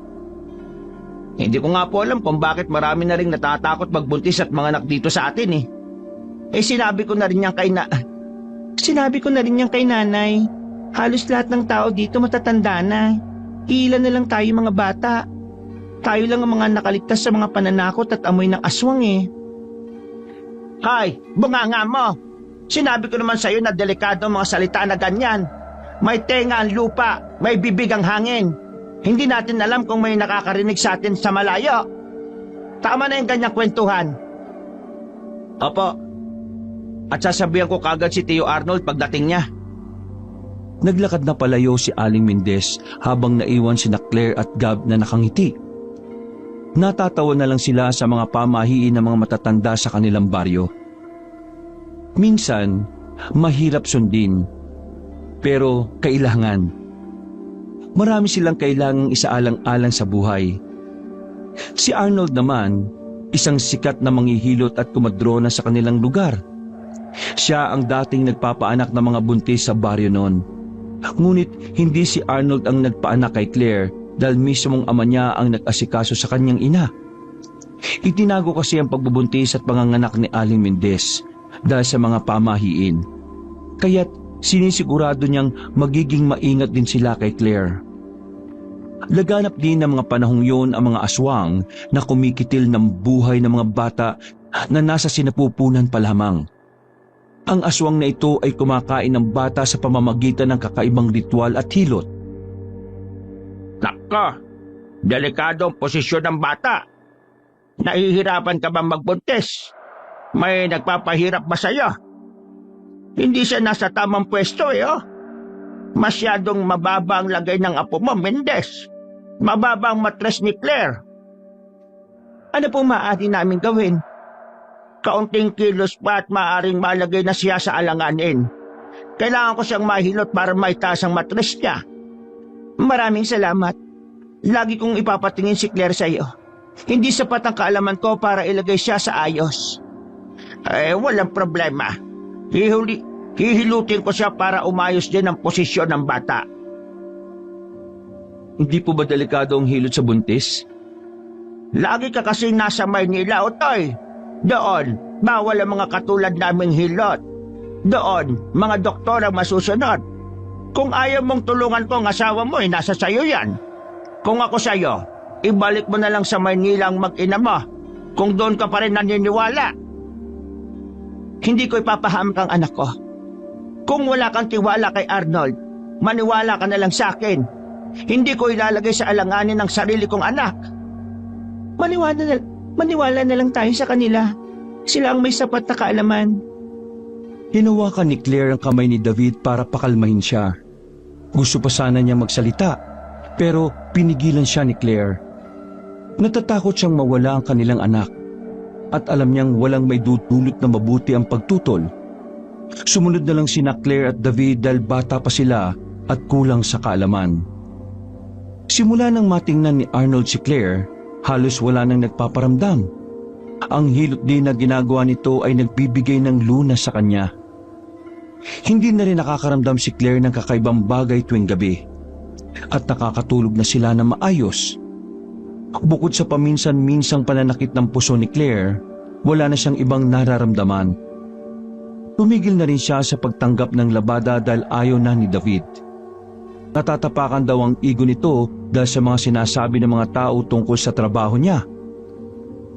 S3: Hindi ko nga po alam kung bakit marami na rin natatakot magbuntis at manganak dito sa atin eh. Sinabi ko na rin yan kay nanay. Halos lahat ng tao dito matatanda na. Ilan na lang tayo mga bata. Tayo lang ang mga nakaligtas sa mga pananakot at amoy ng aswang eh. Hay, bunganga mo. Sinabi ko naman sa'yo na delikado ang mga salita na ganyan. May tenga ang lupa, may bibig ang hangin. Hindi natin alam kung may nakakarinig sa atin sa malayo. Tama na yung ganyang kwentuhan. Opo. At sasabihan ko kagad si Tio Arnold pagdating niya.
S2: Naglakad na palayo si Aling Mendez habang naiwan sina Claire at Gab na nakangiti. Natatawa na lang sila sa mga pamahiin ng mga matatanda sa kanilang baryo. Minsan, mahirap sundin. Pero kailangan. Marami silang kailangang isaalang-alang sa buhay. Si Arnold naman, isang sikat na manghihilot at kumadrona sa kanilang lugar. Siya ang dating nagpapaanak ng mga buntis sa baryo noon. Ngunit hindi si Arnold ang nagpaanak kay Claire dahil mismong ama niya ang nag-asikaso sa kanyang ina. Itinago kasi ang pagbubuntis at panganganak ni Aling Mendez dahil sa mga pamahiin. Kaya't sinisigurado niyang magiging maingat din sila kay Claire. Laganap din ng mga panahong yun ang mga aswang na kumikitil ng buhay ng mga bata na nasa sinapupunan pa lamang. Ang aswang na ito ay kumakain ng bata sa pamamagitan ng kakaibang ritual at hilot.
S3: Nako, delikado ang posisyon ng bata. Nahihirapan ka ba magbuntis? May nagpapahirap ba sa'yo? Hindi siya nasa tamang pwesto oh. Masyadong mababa ang lagay ng apo mo, Mendez. Mababa ang matres ni Claire. Ano pong maaari namin gawin? Kaunting kilos pa at maaaring malagay na siya sa alanganin. Kailangan ko siyang mahilot para maitaas ang matres niya. Maraming salamat. Lagi kong ipapatingin si Claire sa iyo. Hindi sapat ang kaalaman ko para ilagay siya sa ayos. Walang problema. Hihilutin ko siya para umayos din ang posisyon ng bata.
S2: Hindi po ba delikado ang hilot sa buntis?
S3: Lagi ka kasi nasa Maynila, Otoy. Doon, bawal ang mga katulad naming hilot. Doon, mga doktor ang masusunod. Kung ayaw mong tulungan ko ang asawa mo, nasa sayo yan. Kung ako sayo, ibalik mo na lang sa Maynila ang mag-ina mo. Kung doon ka pa rin naniniwala. Hindi ko ipapahamak ang anak ko. Kung wala kang tiwala kay Arnold, maniwala ka na lang sa akin. Hindi ko ilalagay sa alanganin ng sarili kong anak.
S5: Maniwala na lang tayo sa kanila. Sila ang may sapat na kaalaman.
S2: Hinawakan ni Claire ang kamay ni David para pakalmahin siya. Gusto pa sana niya magsalita, pero pinigilan siya ni Claire. Natatakot siyang mawala ang kanilang anak at alam niyang walang may dudulot na mabuti ang pagtutol. Sumunod na lang sina Claire at David dahil bata pa sila at kulang sa kaalaman. Simula nang matingnan ni Arnold si Claire, halos wala nang nagpaparamdam. Ang hilot din na ginagawa nito ay nagbibigay ng lunas sa kanya. Hindi na rin nakakaramdam si Claire ng kakaibang bagay tuwing gabi at nakakatulog na sila na maayos. Bukod sa paminsan-minsang pananakit ng puso ni Claire, wala na siyang ibang nararamdaman. Tumigil na rin siya sa pagtanggap ng labada dahil ayaw na ni David. Natatapakan daw ang ego nito dahil sa mga sinasabi ng mga tao tungkol sa trabaho niya.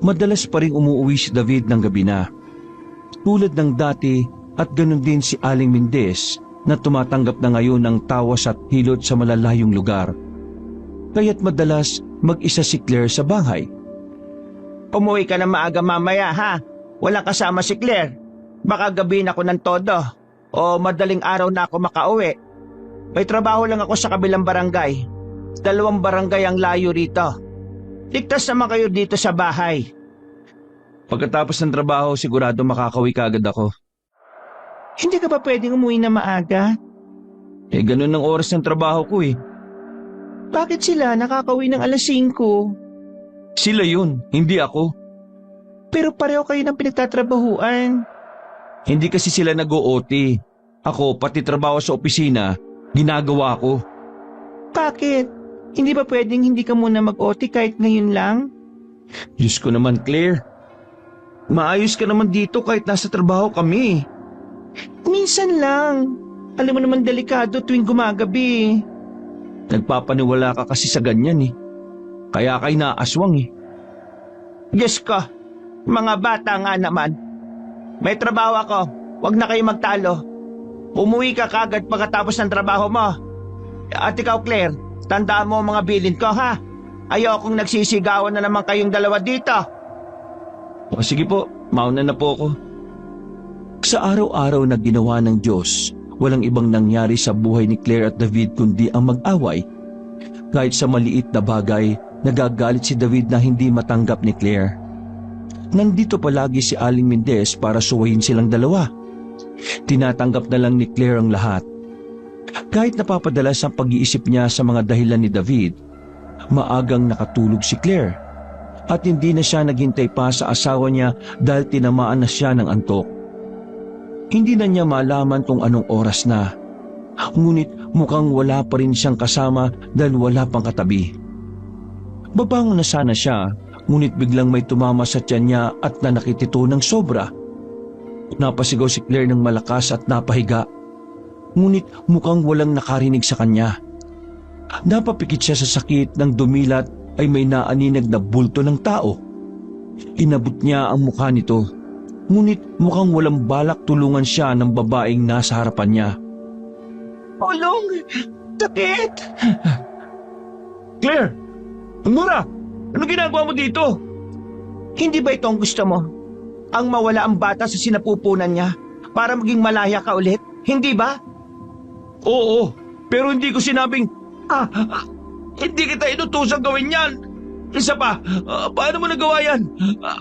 S2: Madalas pa rin umuwi si David ng gabi na. Tulad ng dati at ganun din si Aling Mendez na tumatanggap na ngayon ng tawas at hilot sa malalayong lugar. Kaya't madalas mag-isa si Claire sa bahay.
S3: Umuwi ka na maaga mamaya ha. Walang kasama si Claire. Baka gabihin ako ng todo. O madaling araw na ako makauwi. May trabaho lang ako sa kabilang barangay. 2 barangay ang layo rito. Ligtas naman kayo dito sa bahay.
S2: Pagkatapos ng trabaho, sigurado makakauwi kaagad ako.
S5: Hindi ka ba pwedeng umuwi na maaga?
S2: Ganun ang oras ng trabaho ko eh.
S5: Bakit sila nakakauwi ng alas 5?
S2: Sila yun, hindi ako.
S5: Pero pareho kayo ng pinagtatrabahuan.
S2: Hindi kasi sila nag-OT. Ako, pati trabaho sa opisina, ginagawa ko.
S5: Bakit? Hindi ba pwedeng hindi ka muna mag-OT kahit ngayon lang?
S2: Diyos ko naman, Claire. Maayos ka naman dito kahit nasa trabaho kami.
S5: Minsan lang. Alam mo naman delikado tuwing gumagabi.
S2: Nagpapaniwala ka kasi sa ganyan eh. Kaya kay naaswang eh.
S3: Diyos ko, mga bata nga naman. May trabaho ako. Huwag na kayo magtalo. Umuwi ka kagad pagkatapos ng trabaho mo. At ikaw, Claire, tandaan mo ang mga bilin ko, ha? Ayokong nagsisigawan na naman kayong dalawa dito.
S2: O sige po, mauna na po ako. Sa araw-araw na ginawa ng Diyos, walang ibang nangyari sa buhay ni Claire at David kundi ang mag-away. Kahit sa maliit na bagay, nagagalit si David na hindi matanggap ni Claire. Nandito palagi si Aling Mendez para suwayin silang dalawa. Tinatanggap na lang ni Claire ang lahat. Kahit napapadalas ang pag-iisip niya sa mga dahilan ni David, maagang nakatulog si Claire at hindi na siya naghintay pa sa asawa niya dahil tinamaan na siya ng antok. Hindi na niya malaman kung anong oras na, ngunit mukhang wala pa rin siyang kasama dahil wala pang katabi. Babangon na sana siya, ngunit biglang may tumama sa tiyan niya at nanakit ito ng sobra. Napasigaw si Claire ng malakas at napahiga, ngunit mukhang walang nakarinig sa kanya. Napapikit siya sa sakit nang dumilat ay may naaninag na bulto ng tao. Inabot niya ang mukha nito, ngunit mukhang walang balak tulungan siya ng babaeng nasa harapan niya.
S3: Tulong! Sakit!
S2: Claire! Nora! Ano ginagawa mo dito?
S3: Hindi ba ito ang gusto mo? Ang mawala ang bata sa sinapupunan niya para maging malaya ka ulit? Hindi ba?
S2: Oo, pero hindi ko sinabing, hindi kita inutusang gawin yan. Isa pa, paano mo nagawa yan?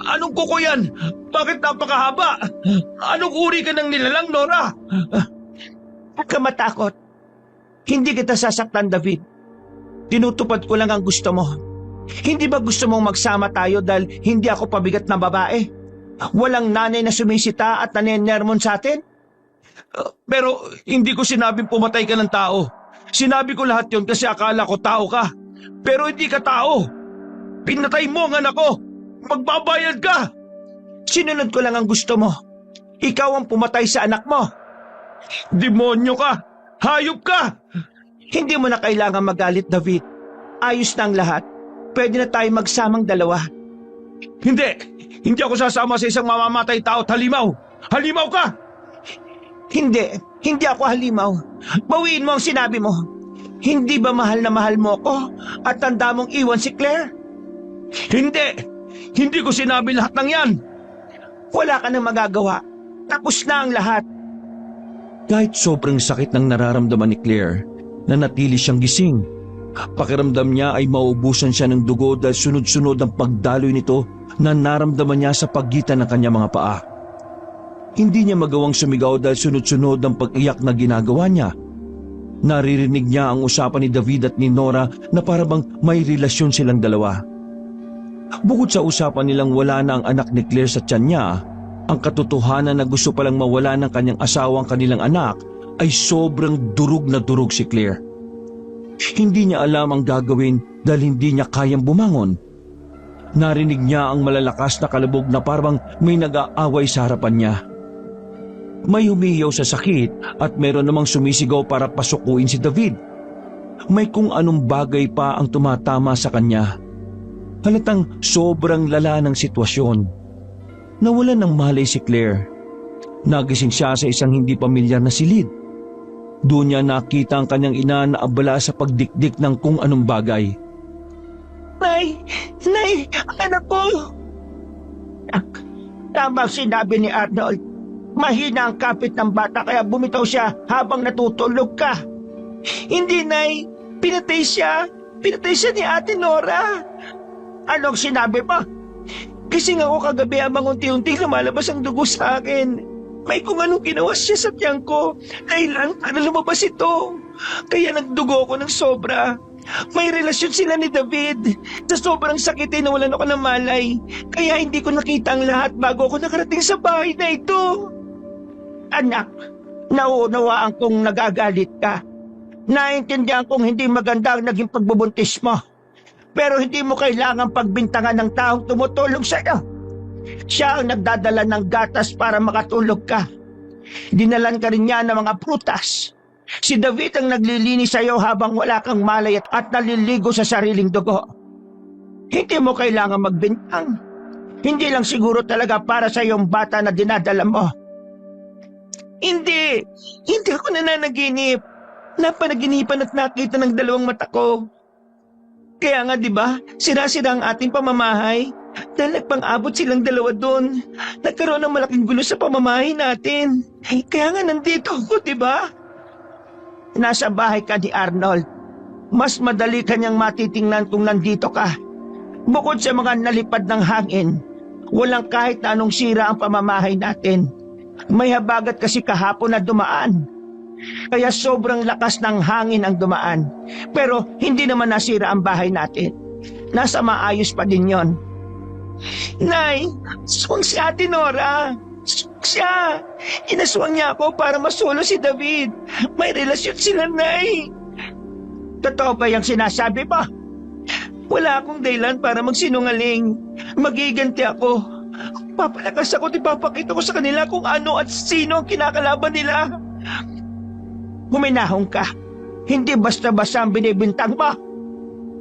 S2: Anong kuko yan? Bakit napakahaba? Anong uri ka ng nilalang, Nora?
S3: Huwag ka matakot. Hindi kita sasaktan, David. Tinutupad ko lang ang gusto mo. Hindi ba gusto mong magsama tayo dahil hindi ako pabigat na babae? Walang nanay na sumisita at nanenermon sa atin?
S2: Pero hindi ko sinabing pumatay ka ng tao. Sinabi ko lahat yon kasi akala ko tao ka. Pero hindi ka tao. Pinatay mo ang anak ko. Magbabayad ka.
S3: Sinunod ko lang ang gusto mo. Ikaw ang pumatay sa anak mo.
S2: Demonyo ka. Hayop ka.
S3: Hindi mo na kailangan magalit, David. Ayos na ang lahat. Pwede na tayo magsamang dalawa.
S2: Hindi. Hindi ako sasama sa isang mamamatay tao at halimaw. Halimaw ka.
S3: Hindi ako halimaw. Bawiin mo ang sinabi mo. Hindi ba mahal na mahal mo ako at tanda mong iwan si Claire?
S2: Hindi ko sinabi lahat ng yan.
S3: Wala ka nang magagawa. Tapos na ang lahat.
S2: Kahit sobrang sakit ng nararamdaman ni Claire, nanatili siyang gising. Pakiramdam niya ay maubusan siya ng dugo dahil sunod-sunod ang pagdaloy nito na naramdaman niya sa pagitan ng kanyang mga paa. Hindi niya magawang sumigaw dahil sunod-sunod ang pag-iyak na ginagawa niya. Naririnig niya ang usapan ni David at ni Nora na parabang may relasyon silang dalawa. Bukod sa usapan nilang wala na ang anak ni Claire sa tiyan niya, ang katotohanan na gusto palang mawala ng kanyang asawang kanilang anak ay sobrang durog na durog si Claire. Hindi niya alam ang gagawin dahil hindi niya kayang bumangon. Narinig niya ang malalakas na kalabog na parang may nag-aaway sa harapan niya. May humiyaw sa sakit at meron namang sumisigaw para pasukuin si David. May kung anong bagay pa ang tumatama sa kanya. Halatang sobrang lala ng sitwasyon. Nawalan ng malay si Claire. Nagising siya sa isang hindi pamilyar na silid. Doon niya nakita ang kanyang ina na abala sa pagdikdik ng kung anong bagay.
S3: Nay! Nay! Anak ko! Tama sinabi ni Arnold. Mahina ang kapit ng bata kaya bumitaw siya habang natutulog ka. Hindi, Nay. Pinatay siya. Pinatay siya ni Ate Nora. Anong sinabi pa? Gising ako kagabi habang unti-unting lumalabas ang dugo sa akin. May kung anong ginawa siya sa tiyan ko. Dahilan para lumabas ito. Kaya nagdugo ako ng sobra. May relasyon sila ni David. Sa sobrang sakit ay nawalan ako ng malay. Kaya hindi ko nakita ang lahat bago ako nakarating sa bahay na ito. Anak, nauunawaan kong nagagalit ka. Naintindihan kong hindi maganda ang naging pagbubuntis mo. Pero hindi mo kailangan pagbintangan ng taong tumutulong sa iyo. Siya ang nagdadala ng gatas para makatulog ka. Dinalan ka rin niya ng mga prutas. Si David ang naglilinis sa iyo habang wala kang malay at naliligo sa sariling dugo. Hindi mo kailangan magbintang. Hindi lang siguro talaga para sa iyong bata na dinadala mo. Hindi ako nananaginip. Napanaginipan at nakita ng dalawang mata ko. Kaya nga 'di ba, sira-sira ang ating pamamahay. Dahil nagpang-abot silang dalawa doon. Nagkaroon ng malaking gulo sa pamamahay natin. Kaya nga nandito ako, 'di ba? Nasa bahay ka ni Arnold. Mas madali kanyang matitingnan kung nandito ka. Bukod sa mga nalipad ng hangin, walang kahit na anong sira ang pamamahay natin. May habagat kasi kahapon na dumaan. Kaya sobrang lakas ng hangin ang dumaan. Pero hindi naman nasira ang bahay natin. Nasa maayos pa din yon. Nay, aswang si Ate Nora. Aswang siya. Inaswang niya ako para masulo si David. May relasyon sila, Nay. Totoo ba yung sinasabi pa? Wala akong dahilan para magsinungaling. Magiganti ako. Papalakas ako at ipapakita ko sa kanila kung ano at sino ang kinakalaban nila. Huminahon ka. Hindi basta-basta ang binibintang mo.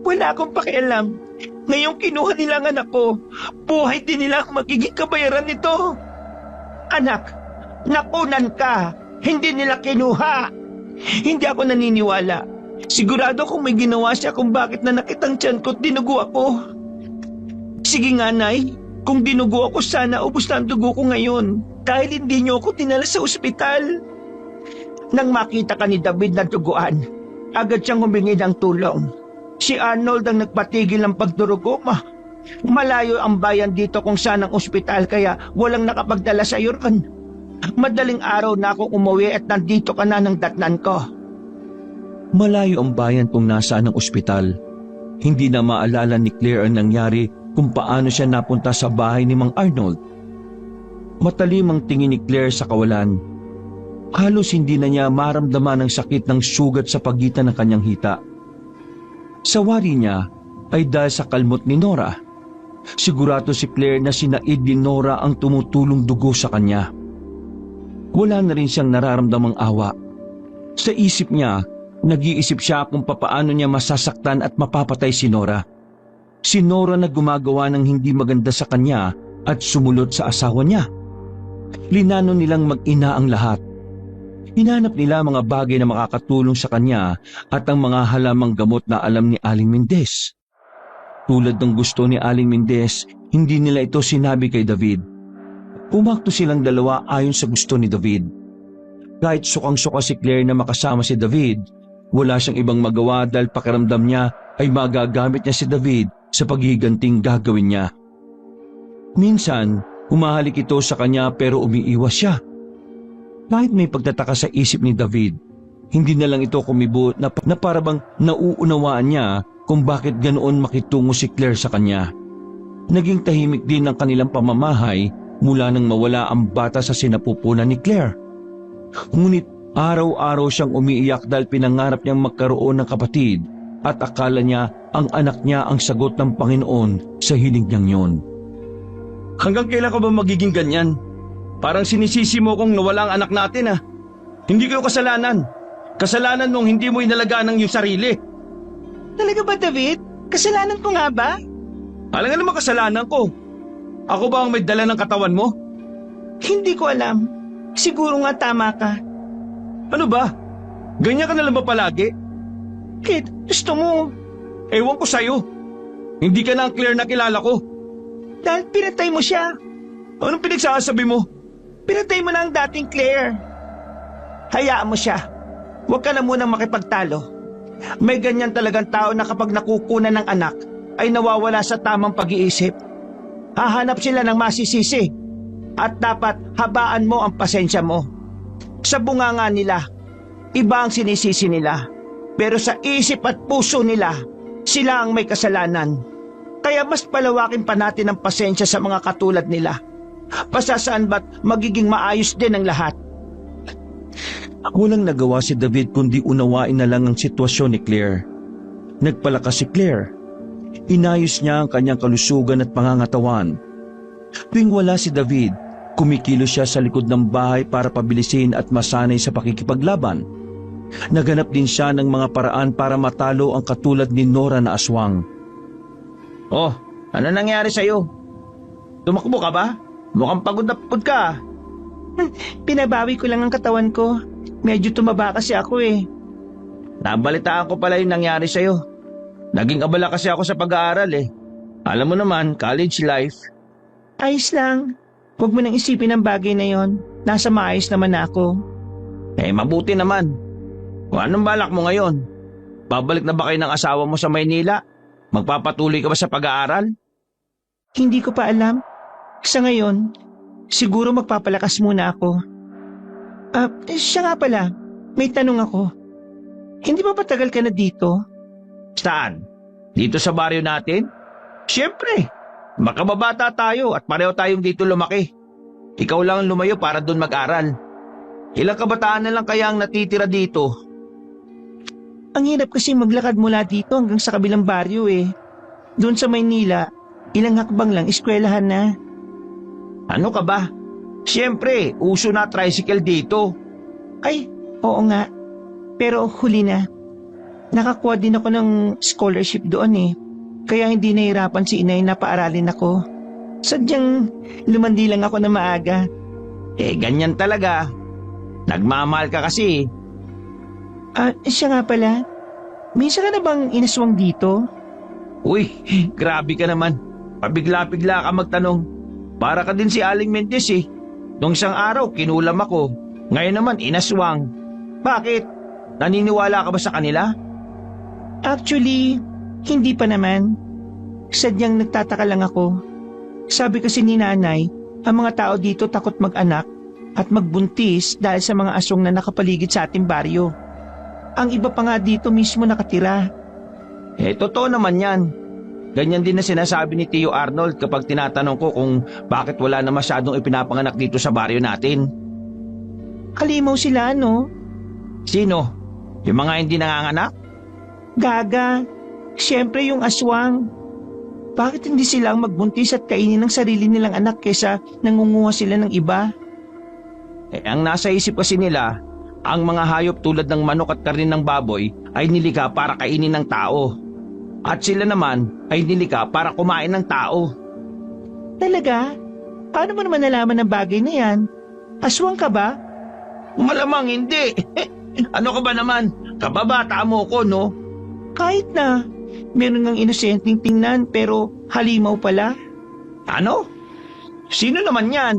S3: Wala akong pakialam. Ngayong kinuha nila ang anak ko, buhay din nila ang magiging kabayaran nito. Anak, nakunan ka. Hindi nila kinuha. Hindi ako naniniwala. Sigurado kung may ginawa siya kung bakit nanakit ang tiyan ko at dinugo ako. Sige nga, Nay. Kung dinugo ako, sana ubos na ang dugo ko ngayon. Dahil hindi niyo ako dinala sa ospital. Nang makita ka ni David na duguan, agad siyang humingi ng tulong. Si Arnold ang nagpatigil ng pagdurugo mo. Malayo ang bayan dito kung saan ang ospital kaya walang nakapagdala sa iyo ron. Madaling araw na ako umuwi at nandito ka na ng datnan ko.
S2: Malayo ang bayan kung nasaan ang ospital. Hindi na maalala ni Claire ang nangyari kung paano siya napunta sa bahay ni Mang Arnold. Matalim ang tingin ni Claire sa kawalan. Halos hindi na niya maramdaman ang sakit ng sugat sa pagitan ng kanyang hita. Sa wari niya ay dahil sa kalmot ni Nora. Sigurado si Claire na sinaid ni Nora ang tumutulong dugo sa kanya. Wala na rin siyang nararamdamang awa. Sa isip niya, nag-iisip siya kung papaano niya masasaktan at mapapatay si Nora. Si Nora na gumagawa ng hindi maganda sa kanya at sumulot sa asawa niya. Linano nilang mag-ina ang lahat. Hinanap nila mga bagay na makakatulong sa kanya at ang mga halamang gamot na alam ni Aling Mendez. Tulad ng gusto ni Aling Mendez, hindi nila ito sinabi kay David. Umakto silang dalawa ayon sa gusto ni David. Kahit sukang-suka si Claire na makasama si David, wala siyang ibang magawa dahil pakiramdam niya ay magagamit niya si David sa paghiganting gagawin niya. Minsan, Humahalik ito sa kanya pero umiiwas siya. Kahit may pagtataka sa isip ni David, hindi na lang ito kumibo na parabang nauunawaan niya kung bakit ganoon makitungo si Claire sa kanya. Naging tahimik din ang kanilang pamamahay mula nang mawala ang bata sa sinapupunan ni Claire. Ngunit araw-araw siyang umiiyak dahil pinangarap niyang magkaroon ng kapatid at akala niya ang anak niya ang sagot ng Panginoon sa hiling niyang yon.
S3: Hanggang kailan ka ba magiging ganyan? Parang sinisisi mo kong nawala ang anak natin Hindi ko kasalanan. Kasalanan mong hindi mo inalagaan ang iyong sarili.
S5: Talaga ba, David? Kasalanan ko nga ba?
S3: Alam nga naman kasalanan ko. Ako ba ang may dala ng katawan mo?
S5: Hindi ko alam. Siguro nga tama ka.
S3: Ano ba? Ganyan ka na lang ba palagi?
S5: Kit, gusto mo.
S3: Ewan ko sa'yo. Hindi ka na ang Claire na kilala ko.
S5: Dahil pinatay mo siya.
S3: Anong pinagsasabi mo?
S5: Pinatay mo na ang dating Claire. Hayaan mo siya. Huwag ka na munang makipagtalo. May ganyan talagang tao na kapag nakukunan ng anak, ay nawawala sa tamang pag-iisip. Hahanap sila ng masisisi. At dapat habaan mo ang pasensya mo. Sa bunganga nila, iba ang sinisisi nila. Pero sa isip at puso nila, sila ang may kasalanan. Kaya mas palawakin pa natin ang pasensya sa mga katulad nila. Pasasaan ba't magiging maayos din ang lahat?
S2: Walang nagawa si David kundi unawain na lang ang sitwasyon ni Claire. Nagpalakas si Claire. Inayos niya ang kanyang kalusugan at pangangatawan. Tuwing wala si David, kumikilos siya sa likod ng bahay para pabilisin at masanay sa pakikipaglaban. Naganap din siya ng mga paraan para matalo ang katulad ni Nora na aswang.
S3: Oh, ano nangyari sa'yo? Tumakbo ka ba? Mukhang pagod na pagod ka.
S5: Pinabawi ko lang ang katawan ko. Medyo tumaba kasi ako
S3: Nabalitaan ko pala yung nangyari sa'yo. Naging abala kasi ako sa pag-aaral Alam mo naman, college life.
S5: Ayos lang. Huwag mo nang isipin ang bagay na yon. Nasa maayos naman ako.
S3: Mabuti naman. Kung anong balak mo ngayon? Babalik na ba kayo ng asawa mo sa Maynila? Magpapatuloy ka ba sa pag-aaral?
S5: Hindi ko pa alam. Sa ngayon, siguro magpapalakas muna ako. Siya nga pala, may tanong ako. Hindi ba patagal ka na dito?
S3: Saan? Dito sa baryo natin? Siyempre, makababata tayo at pareho tayong dito lumaki. Ikaw lang ang lumayo para doon mag-aral. Ilang kabataan na lang kaya ang natitira dito?
S5: Ang hirap kasi maglakad mula dito hanggang sa kabilang baryo Doon sa Maynila, ilang hakbang lang eskwelahan na.
S3: Ano ka ba? Siyempre, uso na tricycle dito.
S5: Ay, oo nga. Pero huli na. Nakakuha din ako ng scholarship doon Kaya hindi nahirapan si inay na paaralin ako. Sadyang lumandi lang ako na maaga.
S3: Ganyan talaga. Nagmamahal ka kasi.
S5: Siya nga pala. Minsan ka na bang inaswang dito?
S3: Uy, grabe ka naman. Pabigla-bigla ka magtanong. Para ka din si Aling Mendez Nung isang araw, kinulam ako. Ngayon naman, inaswang. Bakit? Naniniwala ka ba sa kanila?
S5: Actually, hindi pa naman. Sadyang nagtataka lang ako. Sabi kasi ni nanay, ang mga tao dito takot mag-anak at magbuntis dahil sa mga aswang na nakapaligid sa ating baryo. Ang iba pa nga dito mismo nakatira.
S3: Totoo naman yan. Ganyan din na sinasabi ni Tio Arnold kapag tinatanong ko kung bakit wala na masyadong ipinapanganak dito sa baryo natin.
S5: Halimaw sila, no?
S3: Sino? Yung mga hindi nanganganak?
S5: Gaga. Siyempre yung aswang. Bakit hindi sila ang magbuntis at kainin ng sarili nilang anak kaysa nangunguha sila ng iba?
S3: Ang nasa isip kasi nila, ang mga hayop tulad ng manok at karne ng baboy ay nilikha para kainin ng tao. At sila naman ay nilikha para kumain ng tao.
S5: Talaga? Paano mo naman nalaman ang bagay na yan? Aswang ka ba?
S3: Malamang hindi. Ano ka ba naman? Kababata mo ko, no?
S5: Kahit na. Meron ng inosenteng tingnan pero halimaw pala.
S3: Ano? Sino naman yan?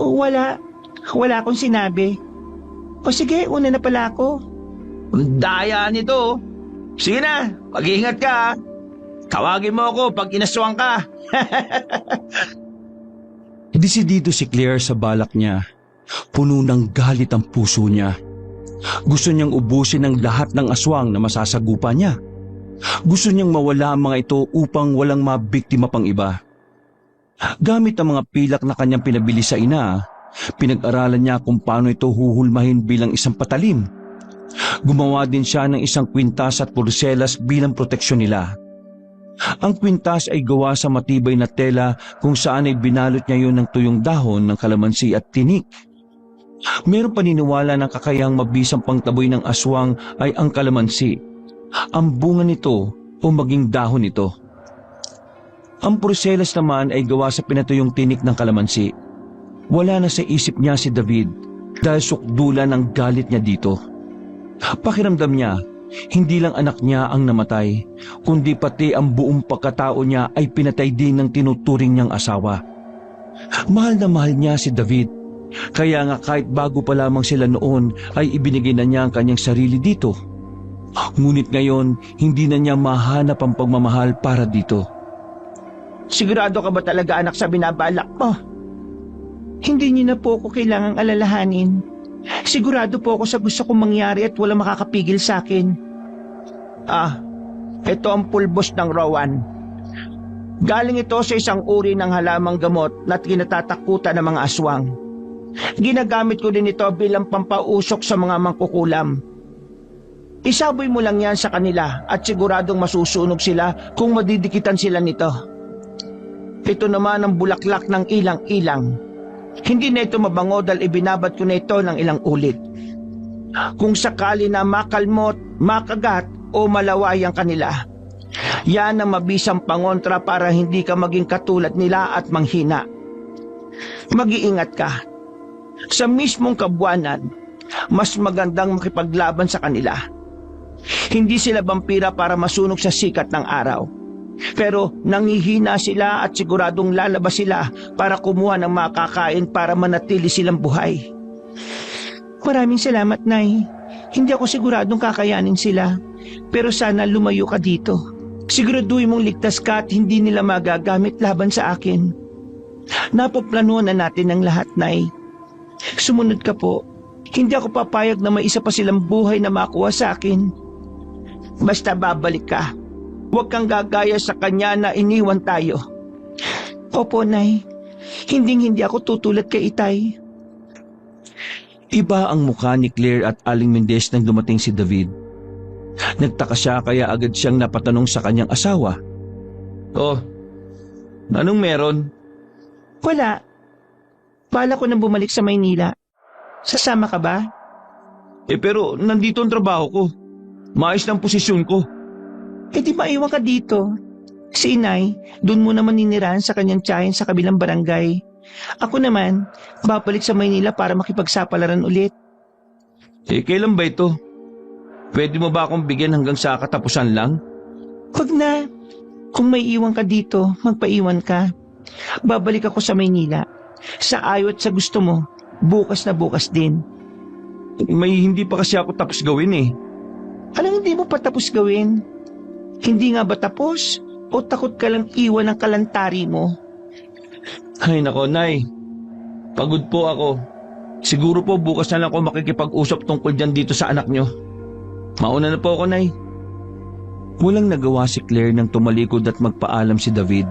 S5: Wala. Wala akong sinabi. O sige, una na pala ako.
S3: Ang daya nito. Sige na, mag-iingat ka. Tawagin mo ako pag inaswang ka.
S2: Desidido si Claire sa balak niya. Puno ng galit ang puso niya. Gusto niyang ubusin ang lahat ng aswang na masasagupa niya. Gusto niyang mawala ang mga ito upang walang mabiktima pang iba. Gamit ang mga pilak na kanyang pinabili sa ina, pinag-aralan niya kung paano ito huhulmahin bilang isang patalim. Gumawa din siya ng isang kwintas at porselas bilang proteksyon nila. Ang kwintas ay gawa sa matibay na tela kung saan ay binalot niya yun ng tuyong dahon ng kalamansi at tinik. Meron paniniwala ng kakayahang mabisang pangtaboy ng aswang ay ang kalamansi, ang bunga nito o maging dahon nito. Ang porselas naman ay gawa sa pinatuyong tinik ng kalamansi. Wala na sa isip niya si David dahil sukdulan ang galit niya dito. Pakiramdam niya, hindi lang anak niya ang namatay, kundi pati ang buong pagkatao niya ay pinatay din ng tinuturing niyang asawa. Mahal na mahal niya si David, kaya nga kahit bago pa lamang sila noon ay ibinigay na niya ang kanyang sarili dito. Ngunit ngayon, hindi na niya mahanap ang pagmamahal para dito.
S3: Sigurado ka ba talaga anak sa binabalak mo?
S5: Hindi niyo na po ako kailangang alalahanin. Sigurado po ako sa gusto kong mangyari at wala makakapigil sa akin.
S3: Ito ang pulbos ng Rowan. Galing ito sa isang uri ng halamang gamot na kinatatakutan ng mga aswang. Ginagamit ko din ito bilang pampausok sa mga mangkukulam. Isaboy mo lang yan sa kanila at siguradong masusunog sila kung madidikitan sila nito. Ito naman ang bulaklak ng ilang-ilang. Hindi na ito mabango dahil ibinabat ko na ito ng ilang ulit. Kung sakali na makalmot, makagat o malaway ang kanila, yan ang mabisang pangontra para hindi ka maging katulad nila at manghina. Mag-iingat ka. Sa mismong kabuanan, mas magandang makipaglaban sa kanila. Hindi sila vampira para masunog sa sikat ng araw. Pero nangihina sila at siguradong lalabas sila para kumuha ng makakain para manatili silang buhay.
S5: Maraming salamat, Nay. Hindi ako siguradong kakayanin sila. Pero sana lumayo ka dito. Siguraduhin mong ligtas ka at hindi nila magagamit laban sa akin. Napaplanuhan na natin ang lahat, Nay. Sumunod ka po. Hindi ako papayag na may isa pa silang buhay na makuha sa akin.
S3: Basta babalik ka. Huwag kang gagaya sa kanya na iniwan tayo.
S5: Opo, Nay. Hindi ako tutulad kay Itay.
S2: Iba ang mukha ni Claire at Aling Mendez nang dumating si David. Nagtaka siya kaya agad siyang napatanong sa kanyang asawa.
S4: Oh, anong meron?
S5: Wala. Bala ko nang bumalik sa Maynila. Sasama ka ba?
S4: Pero nandito ang trabaho ko. Maayos ng posisyon ko.
S5: Di maiwan ka dito. Si Inay, doon mo naman ninirahan sa kanyang tiyahin sa kabilang barangay. Ako naman, babalik sa Maynila para makipagsapalaran ulit.
S4: Kailan ba ito? Pwede mo ba akong bigyan hanggang sa katapusan lang?
S5: Wag na. Kung may iwan ka dito, magpaiwan ka. Babalik ako sa Maynila. Sa ayaw at sa gusto mo, bukas na bukas din.
S4: May hindi pa kasi ako tapos gawin eh.
S5: Anong hindi mo pa tapos gawin? Hindi nga ba tapos? O takot ka lang iwan ang kalantari mo?
S4: Ay nako, Nay. Pagod po ako. Siguro po bukas na lang ako makikipag-usap tungkol dyan dito sa anak nyo. Mauna na po ako, Nay.
S2: Walang nagawa si Claire nang tumalikod at magpaalam si David.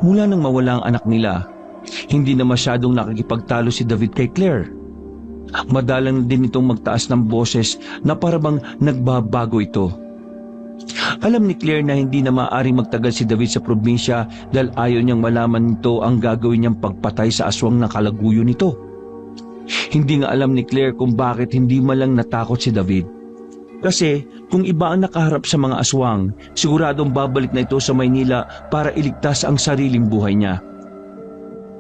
S2: Mula nang mawala ang anak nila, hindi na masyadong nakikipagtalo si David kay Claire. Madalang din itong magtaas ng boses na parabang nagbabago ito. Alam ni Claire na hindi na maaaring magtagal si David sa probinsya dahil ayaw niyang malaman nito ang gagawin niyang pagpatay sa aswang na kalaguyo nito. Hindi nga alam ni Claire kung bakit hindi malang natakot si David. Kasi kung iba ang nakaharap sa mga aswang, siguradong babalik na ito sa Maynila para iligtas ang sariling buhay niya.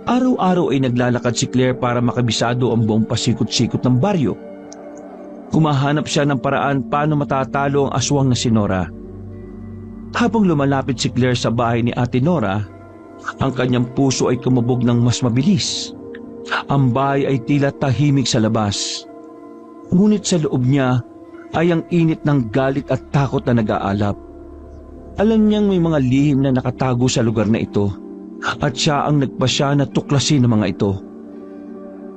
S2: Araw-araw ay naglalakad si Claire para makabisado ang buong pasikot-sikot ng baryo. Humahanap siya ng paraan paano matatalo ang aswang na si Nora. Habang lumalapit si Claire sa bahay ni Ate Nora, ang kanyang puso ay kumabog ng mas mabilis. Ang bahay ay tila tahimik sa labas. Ngunit sa loob niya ay ang init ng galit at takot na nag-aalap. Alam niyang may mga lihim na nakatago sa lugar na ito. at siya ang nagpasya na tuklasin ang mga ito.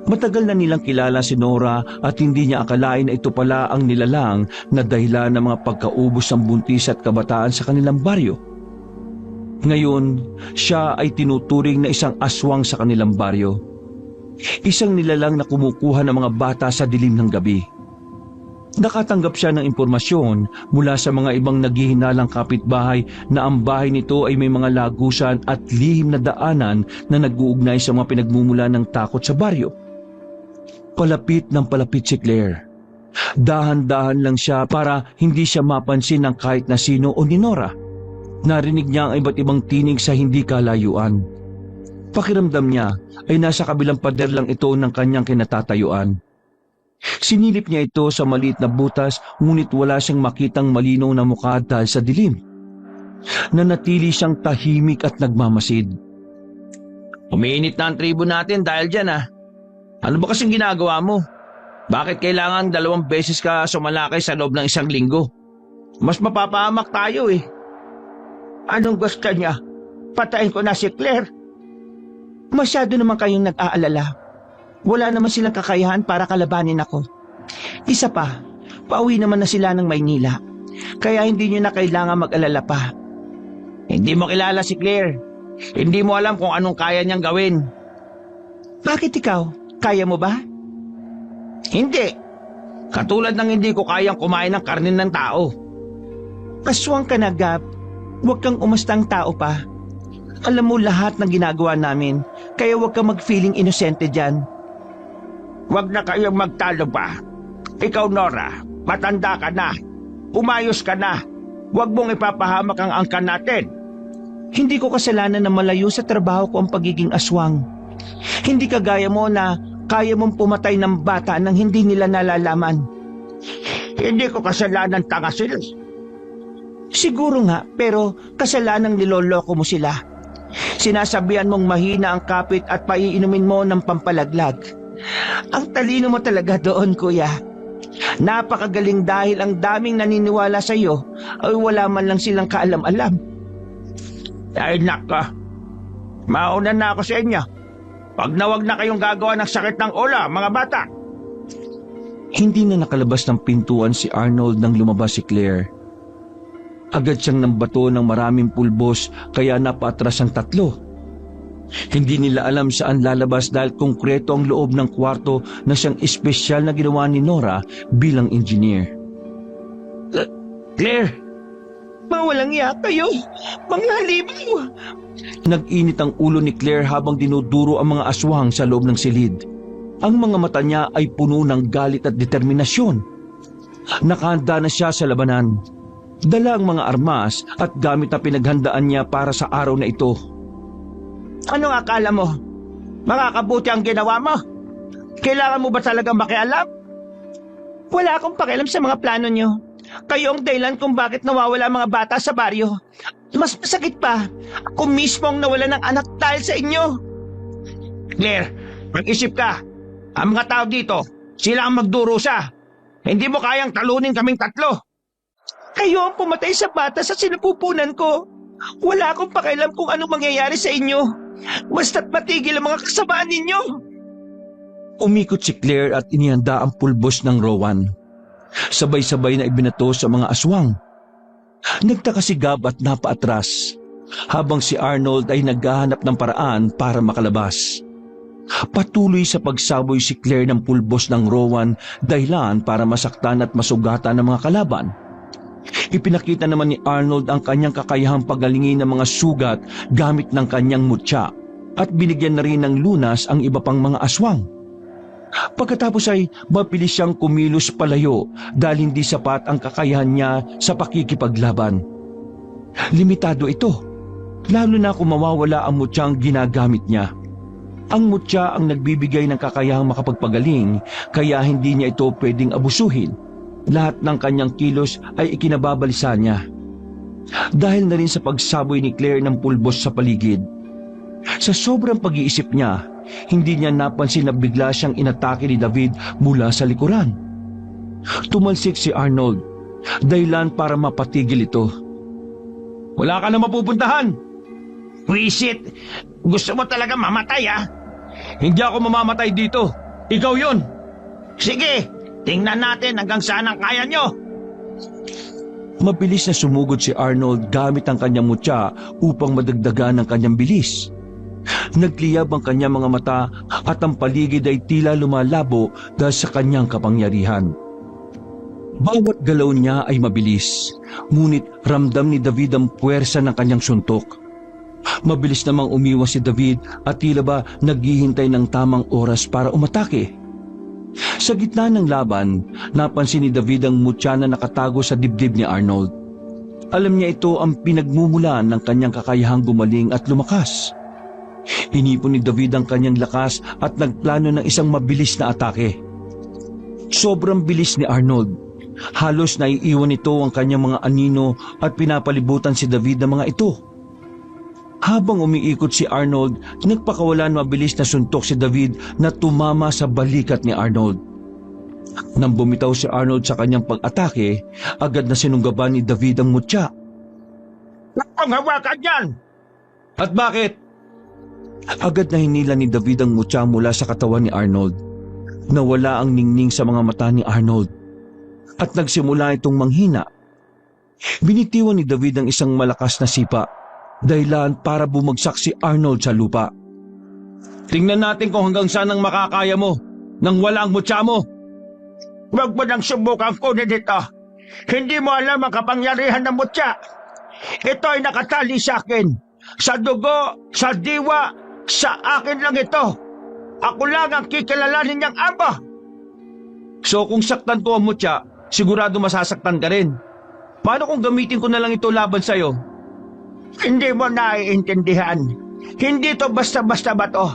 S2: Matagal na nilang kilala si Nora at hindi niya akalain na ito pala ang nilalang na dahilan ng mga pagkaubos ng buntis at kabataan sa kanilang baryo. Ngayon, siya ay tinuturing na isang aswang sa kanilang baryo. Isang nilalang na kumukuha ng mga bata sa dilim ng gabi. Nakatanggap siya ng impormasyon mula sa mga ibang naghihinalang kapitbahay na ang bahay nito ay may mga lagusan at lihim na daanan na nag-uugnay sa mga pinagmumula ng takot sa baryo. Palapit ng palapit si Claire. Dahan-dahan lang siya para hindi siya mapansin ng kahit na sino o ni Nora. Narinig niya ang iba't ibang tinig sa hindi kalayuan. Pakiramdam niya ay nasa kabilang pader lang ito ng kanyang kinatatayuan. Sinilip niya ito sa maliit na butas ngunit wala siyang makitang malinaw na mukha dahil sa dilim. Nanatili siyang tahimik at nagmamasid.
S3: Umiinit na ang tribo natin dahil dyan Ano ba kasing ginagawa mo? Bakit kailangan 2 beses ka sumalakay sa loob ng 1 linggo? Mas mapapahamak tayo Anong gusto niya? Patayin ko na si Claire?
S5: Masyado naman kayong nag-aalala. Wala naman silang kakayahan para kalabanin ako. Isa pa, pauwi naman na sila ng Maynila. Kaya hindi nyo na kailangan mag-alala pa.
S3: Hindi mo kilala si Claire. Hindi mo alam kung anong kaya niyang gawin.
S5: Bakit ikaw? Kaya mo ba?
S3: Hindi. Katulad ng hindi ko kayang kumain ng karne ng tao.
S5: Aswang ka na, Gab. Huwag kang umastang tao pa. Alam mo lahat ng ginagawa namin, kaya huwag kang mag-feeling inosente dyan.
S3: Huwag na kayong magtalo pa. Ikaw, Nora, matanda ka na. Umayos ka na. Huwag mong ipapahamak ang angkan natin.
S5: Hindi ko kasalanan na malayo sa trabaho ko ang pagiging aswang. Hindi kagaya mo na kaya mong pumatay ng bata nang hindi nila nalalaman.
S3: Hindi ko kasalanan tanga sila.
S5: Siguro nga, pero kasalanang niloloko mo sila. Sinasabihan mong mahina ang kapit at paiinumin mo ng pampalaglag. Ang talino mo talaga doon, kuya. Napakagaling dahil ang daming naniniwala sa iyo ay wala man lang silang kaalam-alam.
S3: Ay naka, mauna na ako sa inyo. Wag na kayong gagawa ng sakit ng ulo, mga bata.
S2: Hindi na nakalabas ng pintuan si Arnold nang lumabas si Claire. Agad siyang nambato ng maraming pulbos kaya napaatras ang 3. Hindi nila alam saan lalabas dahil konkreto ang loob ng kwarto na siyang espesyal na ginawa ni Nora bilang engineer.
S3: Claire!
S5: Mawalang iya kayo! Mga halimaw!
S2: Nag-init ang ulo ni Claire habang dinuduro ang mga aswang sa loob ng silid. Ang mga mata niya ay puno ng galit at determinasyon. Nakahanda na siya sa labanan. Dala ang mga armas at gamit na pinaghandaan niya para sa araw na ito.
S3: Anong akala mo? Makakabuti ang ginawa mo? Kailangan mo ba talagang makialam?
S5: Wala akong pakialam sa mga plano nyo. Kayo ang dahilan kung bakit nawawala ang mga bata sa baryo. Mas masakit pa, ako mismo ang nawala ng anak dahil sa inyo.
S3: Claire, mag-isip ka. Ang mga tao dito, sila ang magdurusa. Hindi mo kayang talunin kaming 3.
S5: Kayo ang pumatay sa bata sa sinapupunan ko. Wala akong pakialam kung anong mangyayari sa inyo. Basta't matigil ang mga kasamaan ninyo.
S2: Umikot si Claire at inihanda ang pulbos ng Rowan. Sabay-sabay na ibinato sa mga aswang. Nagtaka si Gab at napaatras, habang si Arnold ay naghahanap ng paraan para makalabas. Patuloy sa pagsaboy si Claire ng pulbos ng Rowan dahilan para masaktan at masugatan ng mga kalaban. Ipinakita naman ni Arnold ang kanyang kakayahang pagalingin ng mga sugat gamit ng kanyang mutya at binigyan na rin ng lunas ang iba pang mga aswang. Pagkatapos ay mabilis siyang kumilos palayo dahil hindi sapat ang kakayahan niya sa pakikipaglaban. Limitado ito, lalo na kung mawawala ang mutyang ginagamit niya. Ang mutya ang nagbibigay ng kakayahang makapagpagaling kaya hindi niya ito pwedeng abusuhin. Lahat ng kanyang kilos ay ikinababalisa niya. Dahil na rin sa pagsaboy ni Claire ng pulbos sa paligid. Sa sobrang pag-iisip niya, hindi niya napansin na bigla siyang inatake ni David mula sa likuran. Tumalsik si Arnold, dahilan para mapatigil ito.
S3: Wala ka na mapupuntahan. Wisit, Gusto mo talaga mamatay, ha?
S4: Hindi ako mamamatay dito. Ikaw yon.
S3: Sige, tingnan natin hanggang saan ang kaya nyo.
S2: Mabilis na sumugod si Arnold gamit ang kanyang mutya upang madagdagan ang kanyang bilis. Nagliyab ang kanyang mga mata at ang paligid ay tila lumalabo dahil sa kanyang kapangyarihan. Bawat galaw niya ay mabilis, ngunit ramdam ni David ang puwersa ng kanyang suntok. Mabilis namang umiwas si David at tila ba naghihintay ng tamang oras para umatake. Sa gitna ng laban, napansin ni David ang mutya na nakatago sa dibdib ni Arnold. Alam niya ito ang pinagmumulan ng kanyang kakayahang gumaling at lumakas. Inipon ni David ang kanyang lakas at nagplano ng isang mabilis na atake. Sobrang bilis ni Arnold. Halos naiiwan nito ang kanyang mga anino at pinapalibutan si David ng mga ito. Habang umiikot si Arnold, nagpakawalan mabilis na suntok si David na tumama sa balikat ni Arnold. Nang bumitaw si Arnold sa kanyang pag-atake, agad na sinunggaban ni David ang mutya.
S3: Ang hawakan yan!
S4: At bakit?
S2: Agad na hinila ni David ang mutya mula sa katawan ni Arnold. Nawala ang ningning sa mga mata ni Arnold at nagsimula itong manghina. Binitiwan ni David ang isang malakas na sipa, dahilan para bumagsak si Arnold sa lupa.
S4: Tingnan natin kung hanggang saan ang makakaya mo nang wala ang mutya mo.
S3: Huwag mo nang subukan kunin ito. Hindi mo alam ang kapangyarihan ng mutya. Ito ay nakatali sa akin. Sa dugo, sa diwa, sa akin lang ito. Ako lang ang kikilalanin niyang ama.
S4: So kung saktan ko ang mutya, sigurado masasaktan ka rin. Paano kung gamitin ko na lang ito laban sa'yo?
S3: Hindi mo naiintindihan. Hindi to basta-basta ba to?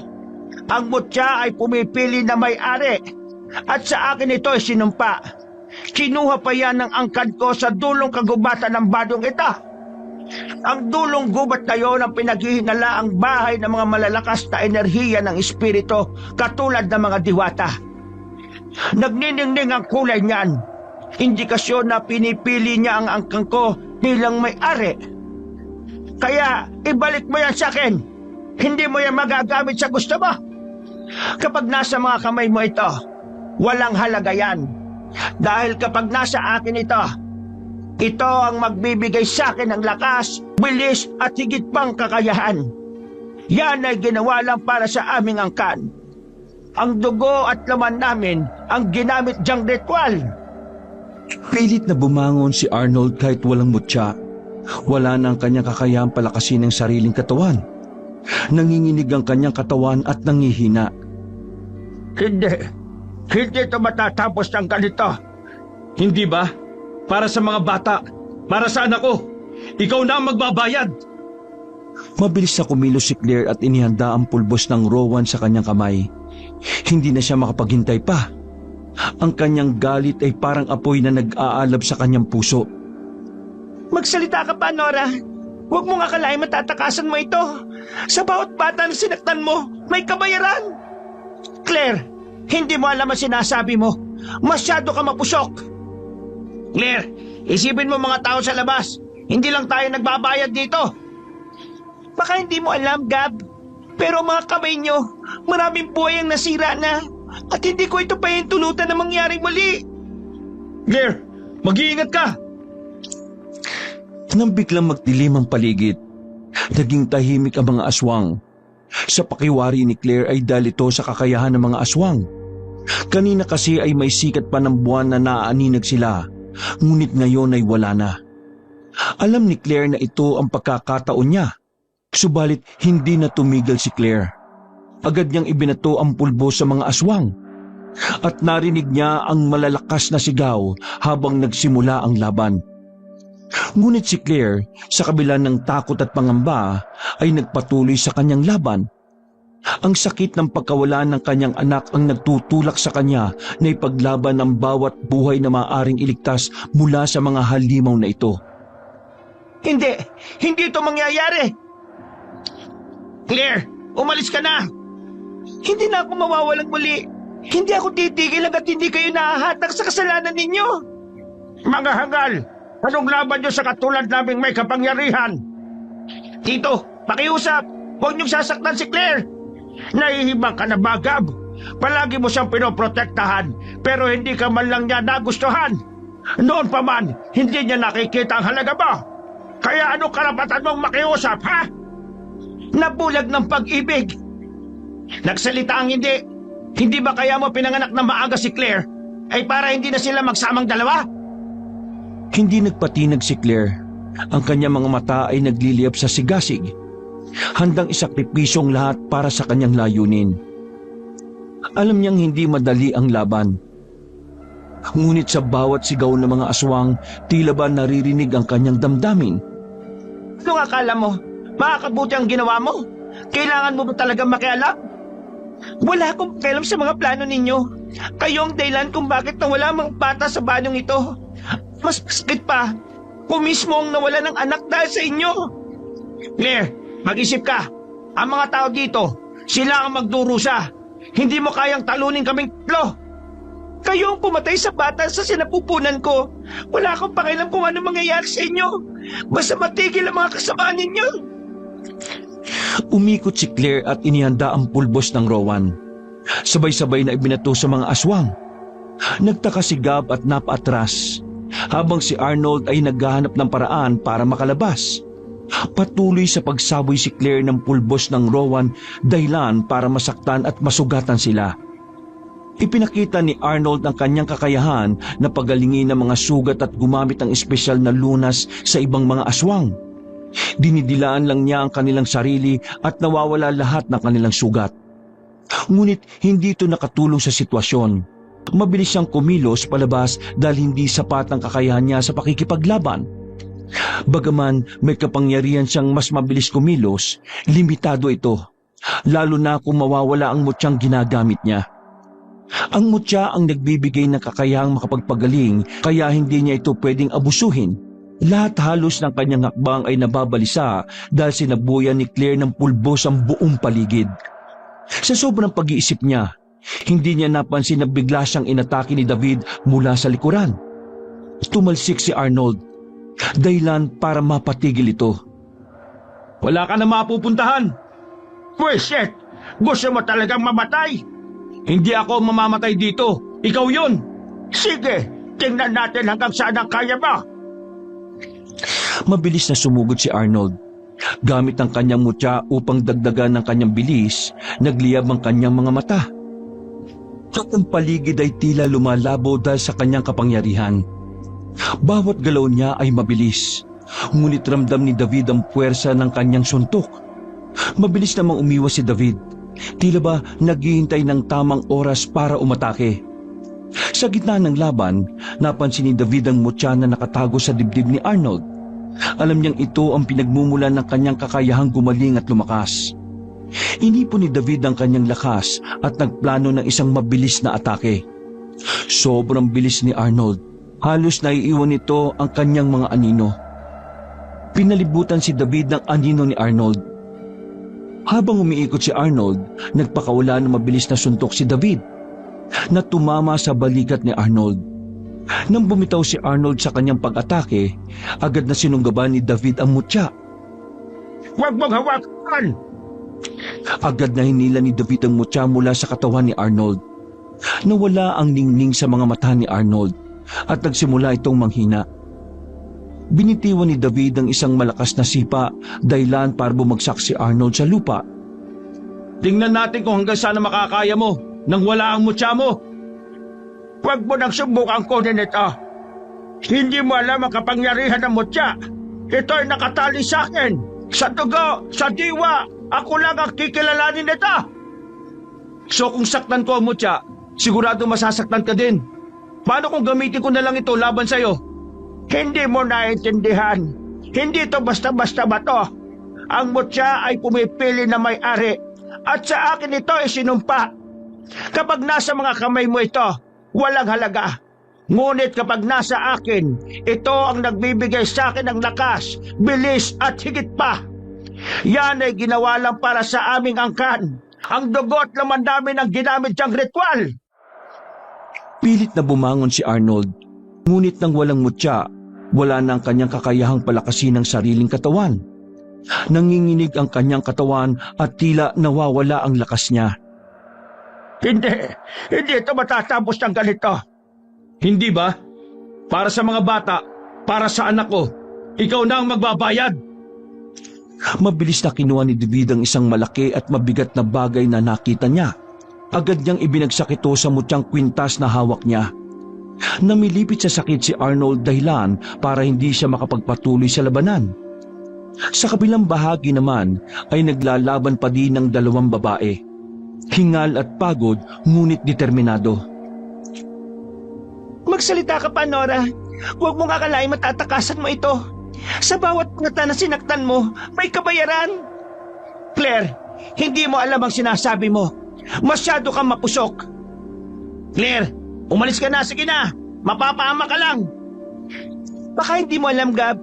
S3: Ang mutya ay pumipili na may-ari. At sa akin ito ay sinumpa. Kinuha pa yan ng angkan ko sa dulong kagubatan ng badong ito. Ang dulong gubat na yon ang pinaghihinala ang bahay ng mga malalakas na enerhiya ng espiritu katulad ng mga diwata. Nagniningning ang kulay niyan. Indikasyon na pinipili niya ang angkan ko bilang may-ari. Kaya ibalik mo yan sa akin. Hindi mo yan magagamit sa gusto mo. Kapag nasa mga kamay mo ito, walang halaga yan. Dahil kapag nasa akin ito ang magbibigay sa akin ng lakas, bilis at higit pang kakayahan. Yan ay ginawa lang para sa aming angkan. Ang dugo at laman namin ang ginamit diyang ritual.
S2: Pilit na bumangon si Arnold kahit walang mutya. Wala na ang kanyang kakayahang palakasin ng sariling katawan. Nanginginig ang kanyang katawan at nangihina.
S3: Hindi ito matatapos ng ganito.
S4: Hindi ba? Para sa mga bata, para sa anak ko, ikaw na ang magbabayad.
S2: Mabilis na kumilos si Claire at inihanda ang pulbos ng rowan sa kanyang kamay. Hindi na siya makapaghintay pa. Ang kanyang galit ay parang apoy na nag-aalab sa kanyang puso.
S5: Magsalita ka pa, Nora. Huwag mong akalain matatakasan mo ito. Sa bawat bata na sinaktan mo, may kabayaran.
S3: Claire, hindi mo alam ang sinasabi mo. Masyado ka mapusok. Claire, isipin mo mga tao sa labas. Hindi lang tayo nagbabayad dito.
S5: Baka hindi mo alam, Gab. Pero mga kamay nyo, maraming buhay ang nasira na. At hindi ko ito pahintulutan na mangyari muli.
S4: Claire, mag-iingat ka.
S2: Nang biglang magdilim ang paligid, naging tahimik ang mga aswang. Sa pakiwari ni Claire ay dahil ito sa kakayahan ng mga aswang. Kanina kasi ay may sikat pa ng buwan na naaaninag sila, ngunit ngayon ay wala na. Alam ni Claire na ito ang pagkakataon niya, subalit hindi na tumigil si Claire. Agad niyang ibinato ang pulbo sa mga aswang at narinig niya ang malalakas na sigaw habang nagsimula ang laban. Ngunit si Claire, sa kabila ng takot at pangamba, ay nagpatuloy sa kanyang laban. Ang sakit ng pagkawala ng kanyang anak ang nagtutulak sa kanya na ipaglaban ang bawat buhay na maaaring iligtas mula sa mga halimaw na ito.
S3: Hindi ito mangyayari. Claire, umalis ka na.
S5: Hindi na ako mawawalang muli. Hindi ako titigil hanggat hindi kayo nahahatak sa kasalanan ninyo.
S3: Mga hangal, anong laban nyo sa katulad naming may kapangyarihan? Tito, pakiusap. Huwag niyong sasaktan si Claire! Nahihibang ka na ba, Gab? Palagi mo siyang pinoprotektahan, pero hindi ka man lang niya nagustuhan. Noon pa man, hindi niya nakikita ang halaga mo. Kaya anong karapatan mong makiusap, ha? Nabulag ng pag-ibig. Nagsalita ang hindi. Hindi ba kaya mo pinanganak na maaga si Claire? Ay para hindi na sila magsamang dalawa?
S2: Hindi nagpatinag si Claire. Ang kanyang mga mata ay nagliliyab sa sigasig. Handang isakripisyong lahat para sa kanyang layunin. Alam niyang hindi madali ang laban. Ngunit sa bawat sigaw ng mga aswang, tila ba naririnig ang kanyang damdamin.
S3: Anong akala mo? Makakabuti ang ginawa mo? Kailangan mo ba talaga makialam? Wala akong pakialam sa mga plano ninyo. Kayo ang dahilan kung bakit nawala mga bata sa banyong ito. Mas masakit pa, kung mismo ang nawala ng anak dahil sa inyo. Claire, mag-isip ka. Ang mga tao dito, sila ang magdurusa. Hindi mo kayang talunin kaming tatlo. Kayo ang pumatay sa bata sa sinapupunan ko. Wala akong pakialam kung ano mangyayari sa inyo. Basta matigil ang mga kasamaan ninyo.
S2: Umikot si Claire at inihanda ang pulbos ng Rowan. Sabay-sabay na ibinato sa mga aswang. Nagtaka si Gab at napaatras, habang si Arnold ay naghahanap ng paraan para makalabas. Patuloy sa pagsaboy si Claire ng pulbos ng Rowan, dahilan para masaktan at masugatan sila. Ipinakita ni Arnold ang kanyang kakayahan na pagalingin ng mga sugat at gumamit ng espesyal na lunas sa ibang mga aswang. Dinidilaan lang niya ang kanilang sarili at nawawala lahat ng kanilang sugat. Ngunit hindi ito nakatulong sa sitwasyon. Mabilis siyang kumilos palabas dahil hindi sapat ang kakayahan niya sa pakikipaglaban. Bagaman may kapangyarihan siyang mas mabilis kumilos, limitado ito, lalo na kung mawawala ang mutyang ginagamit niya. Ang mutya ang nagbibigay ng kakayahang makapagpagaling, kaya hindi niya ito pwedeng abusuhin. Lahat halos ng kanyang hakbang ay nababalisa dahil sinabuyan ni Claire ng pulbos ang buong paligid. Sa sobrang pag-iisip niya, hindi niya napansin na bigla siyang inatake ni David mula sa likuran. Tumalsik si Arnold, dahilan para mapatigil ito.
S3: Wala ka na mapupuntahan. Pweset, gusto mo talagang mamatay? Hindi ako mamamatay dito. Ikaw yun. Sige, tingnan natin hanggang saan ang kaya mo.
S2: Mabilis na sumugod si Arnold. Gamit ang kanyang mutya upang dagdagan ng kanyang bilis, nagliyab ang kanyang mga mata. At ang paligid ay tila lumalabo dahil sa kanyang kapangyarihan. Bawat galaw niya ay mabilis, ngunit ramdam ni David ang puwersa ng kanyang suntok. Mabilis namang umiwas si David. Tila ba naghihintay ng tamang oras para umatake. Sa gitna ng laban, napansin ni David ang mutya na nakatago sa dibdib ni Arnold. Alam niyang ito ang pinagmumulan ng kanyang kakayahang gumaling at lumakas. Inipon ni David ang kanyang lakas at nagplano ng isang mabilis na atake. Sobrang bilis ni Arnold. Halos naiiwan nito ang kanyang mga anino. Pinalibutan si David ng anino ni Arnold. Habang umiikot si Arnold, nagpakawala ng mabilis na suntok si David na tumama sa balikat ni Arnold. Nang bumitaw si Arnold sa kanyang pag-atake, agad na sinunggaban ni David ang mutya.
S3: Huwag mong hawakan!
S2: Agad na hinila ni David ang mutya mula sa katawan ni Arnold. Nawala ang ningning sa mga mata ni Arnold at nagsimula itong manghina. Binitiwan ni David ang isang malakas na sipa, dahilan para bumagsak si Arnold sa lupa.
S3: Tingnan natin kung hanggang saan makakaya mo nang wala ang mutya mo. Huwag mo nang subukan kunin ito. Hindi mo alam ang kapangyarihan ng mutya. Ito ay nakatali sa akin. Sa dugo, sa diwa, ako lang ang kikilalanin nito. So kung saktan ko ang mutya, sigurado masasaktan ka din. Paano kung gamitin ko na lang ito laban sa'yo? Hindi mo naintindihan. Hindi ito basta-basta bato. Ang mutya ay pumipili na may-ari. At sa akin ito ay sinumpa. Kapag nasa mga kamay mo ito, walang halaga. Ngunit kapag nasa akin, ito ang nagbibigay sa akin ng lakas, bilis at higit pa. Yan ay ginawa lang para sa aming angkan. Ang dugo at laman namin ang ginamit siyang ritual.
S2: Pilit na bumangon si Arnold, ngunit nang walang mutya, wala na ang kanyang kakayahang palakasin ng sariling katawan. Nanginginig ang kanyang katawan at tila nawawala ang lakas niya.
S3: Hindi ito matatapos ng ganito.
S4: Hindi ba? Para sa mga bata, para sa anak ko, ikaw na ang magbabayad.
S2: Mabilis na kinuha ni David ang isang malaki at mabigat na bagay na nakita niya. Agad niyang ibinagsak ito sa mutyang kwintas na hawak niya. Namilipit sa sakit si Arnold dahilan para hindi siya makapagpatuloy sa labanan. Sa kabilang bahagi naman ay naglalaban pa din ng dalawang babae. Hingal at pagod ngunit determinado.
S3: Magsalita ka pa, Nora. Huwag mong akalain matatakasan mo ito. Sa bawat ngata na sinaktan mo, may kabayaran. Claire, hindi mo alam ang sinasabi mo. Masyado kang mapusok. Claire, umalis ka na, sige na. Mapapaama ka lang. Baka hindi mo alam, Gab.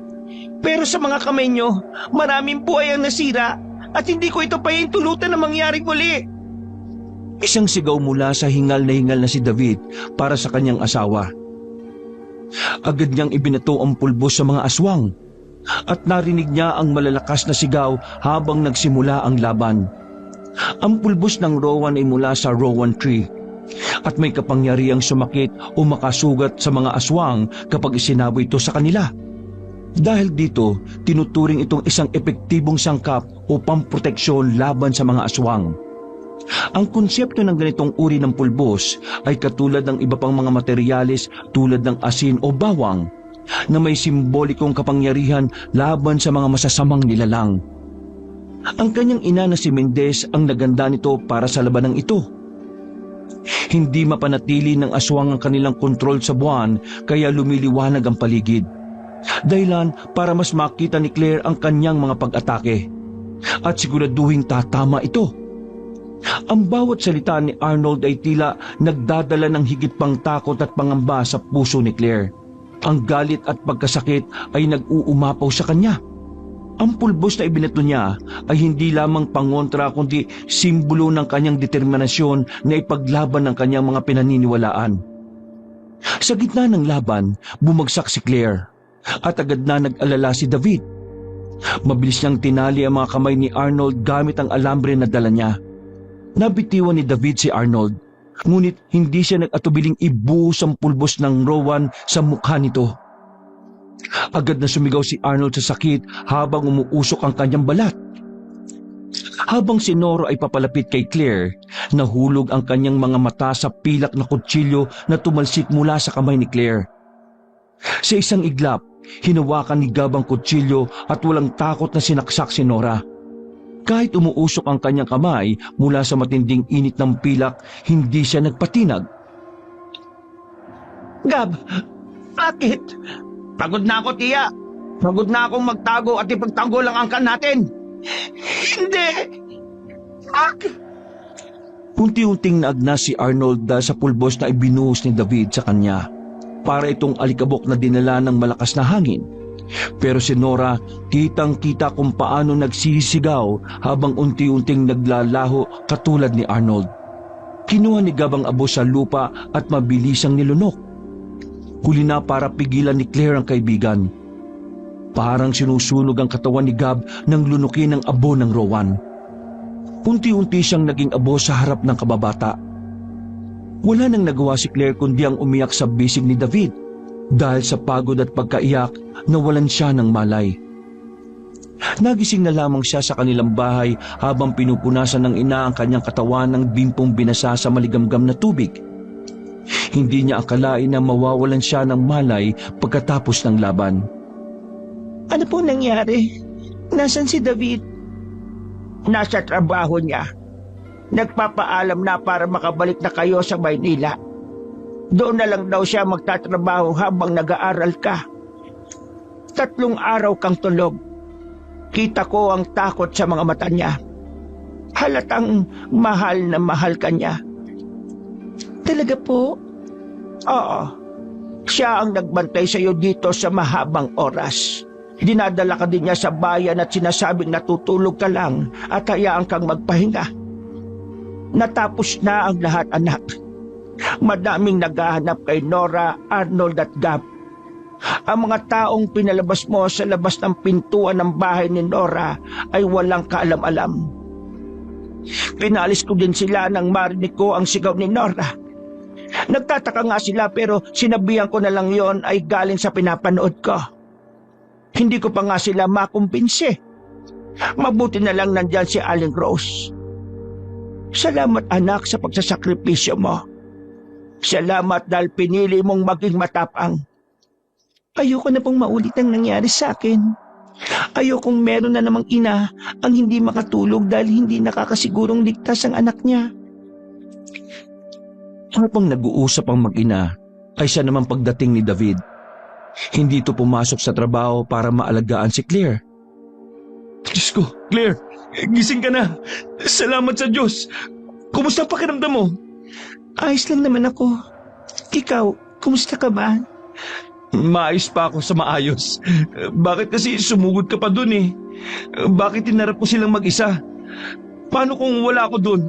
S3: Pero sa mga kamay nyo, maraming buhay ang nasira at hindi ko ito pahintulutan na mangyaring muli.
S2: Isang sigaw mula sa hingal na si David para sa kanyang asawa. Agad niyang ibinato ang pulbos sa mga aswang at narinig niya ang malalakas na sigaw habang nagsimula ang laban. Ang pulbos ng rowan ay mula sa rowan tree at may kapangyarihang sumakit o makasugat sa mga aswang kapag isinaboy ito sa kanila. Dahil dito, tinuturing itong isang epektibong sangkap o pamproteksyon laban sa mga aswang. Ang konsepto ng ganitong uri ng pulbos ay katulad ng iba pang mga materyales tulad ng asin o bawang na may simbolikong kapangyarihan laban sa mga masasamang nilalang. Ang kanyang ina na si Mendez ang naganda nito para sa labanang ito. Hindi mapanatili ng aswang ang kanilang kontrol sa buwan kaya lumiliwanag ang paligid. Dahilan para mas makita ni Claire ang kanyang mga pag-atake at siguraduhin tatama ito. Ang bawat salita ni Arnold ay tila nagdadala ng higit pang takot at pangamba sa puso ni Claire. Ang galit at pagkasakit ay nag-uumapaw sa kanya. Ang pulbos na ibinato niya ay hindi lamang pangontra kundi simbolo ng kanyang determinasyon na ipaglaban ng kanyang mga pinaniniwalaan. Sa gitna ng laban, bumagsak si Claire at agad na nag-alala si David. Mabilis niyang tinali ang mga kamay ni Arnold gamit ang alambre na dala niya. Nabitiwan ni David si Arnold, ngunit hindi siya nag-atubiling ibuhos ang pulbos ng rowan sa mukha nito. Agad na sumigaw si Arnold sa sakit habang umuusok ang kanyang balat. Habang si Nora ay papalapit kay Claire, nahulog ang kanyang mga mata sa pilak na kutsilyo na tumalsik mula sa kamay ni Claire. Sa isang iglap, hinawakan ni Gab ang kutsilyo at walang takot na sinaksak si Nora. Kahit umuusok ang kanyang kamay mula sa matinding init ng pilak, hindi siya nagpatinag.
S3: Gab, bakit? Pagod na ako, tiya. Pagod na akong magtago at ipagtanggol ang angkan natin. Hindi!
S2: Unti-unting naagna si Arnold dahil sa pulbos na ibinuhos ni David sa kanya. Para itong alikabok na dinala ng malakas na hangin. Pero si Nora, kitang-kita kung paano nagsisigaw habang unti-unting naglalaho katulad ni Arnold. Kinuha ni Gab ang abo sa lupa at mabilisang nilunok. Huli na para pigilan ni Claire ang kaibigan. Parang sinusunog ang katawan ni Gab nang lunukin ang abo ng rowan. Unti-unti siyang naging abo sa harap ng kababata. Wala nang nagawa si Claire kundi ang umiyak sa bisig ni David. Dahil sa pagod at pagkaiyak, nawalan siya ng malay. Nagising na lamang siya sa kanilang bahay habang pinupunasan ng ina ang kanyang katawan ng bimpong binasa sa maligamgam na tubig. Hindi niya akalain na mawawalan siya ng malay pagkatapos ng laban.
S5: Ano po nangyari? Nasaan si David?
S3: Nasa trabaho niya. Nagpapaalam na para makabalik na kayo sa Maynila. Doon na lang daw siya magtatrabaho habang nag-aaral ka. 3 araw kang tulog. Kita ko ang takot sa mga mata niya. Halatang mahal na mahal ka niya.
S5: Talaga po?
S3: Oo. Siya ang nagbantay sa iyo dito sa mahabang oras. Dinadala ka din niya sa bayan at sinasabing natutulog ka lang at hayaan kang magpahinga. Natapos na ang lahat, anak. Madaming naghahanap kay Nora, Arnold at Gab. Ang mga taong pinalabas mo sa labas ng pintuan ng bahay ni Nora ay walang kaalam-alam. Pinalis ko din sila nang marinig ko ang sigaw ni Nora. Nagtataka nga sila pero sinabihan ko na lang yon ay galing sa pinapanood ko. Hindi ko pa nga sila makumbinsi. Mabuti na lang nandyan si Aling Rose. Salamat anak sa pagsasakripisyo mo. Salamat dahil pinili mong maging matapang.
S5: Ayoko na pong maulit ang nangyari sa akin. Ayokong meron na namang ina ang hindi makatulog dahil hindi nakakasigurong ligtas ang anak niya.
S2: Habang nag-uusap ang mag-ina, ay siya naman pagdating ni David. Hindi ito pumasok sa trabaho para maalagaan si Claire. Diyos ko, Claire, gising ka na. Salamat sa Diyos. Kumusta pakiramdam mo?
S5: Ayos lang naman ako. Ikaw, kumusta ka ba?
S2: Maayos pa ako sa maayos. Bakit kasi sumugod ka pa dun eh? Bakit tinarap ko silang mag-isa? Paano kung wala ako dun?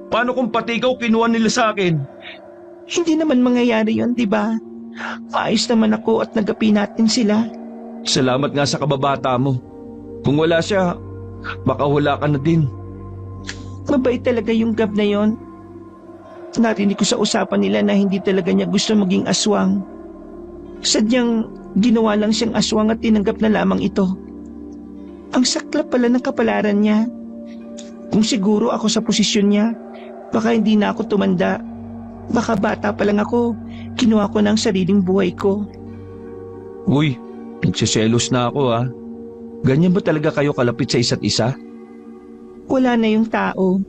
S2: Paano kung pati ikaw kinuha nila sa akin?
S5: Hindi naman mangyayari yon, di ba? Ayos naman ako at nagapi natin sila.
S2: Salamat nga sa kababata mo. Kung wala siya, baka wala ka na din.
S5: Mabait talaga yung Gab na yon. Narinig ko sa usapan nila na hindi talaga niya gusto maging aswang. Sadyang ginawa lang siyang aswang at tinanggap na lamang ito. Ang saklap pala ng kapalaran niya. Kung siguro ako sa posisyon niya, baka hindi na ako tumanda. Baka bata pa lang ako, kinuha ko ng sariling buhay ko.
S2: Uy, nagsiselos na ako ah. Ganyan ba talaga kayo kalapit sa isa't isa?
S5: Wala na yung tao.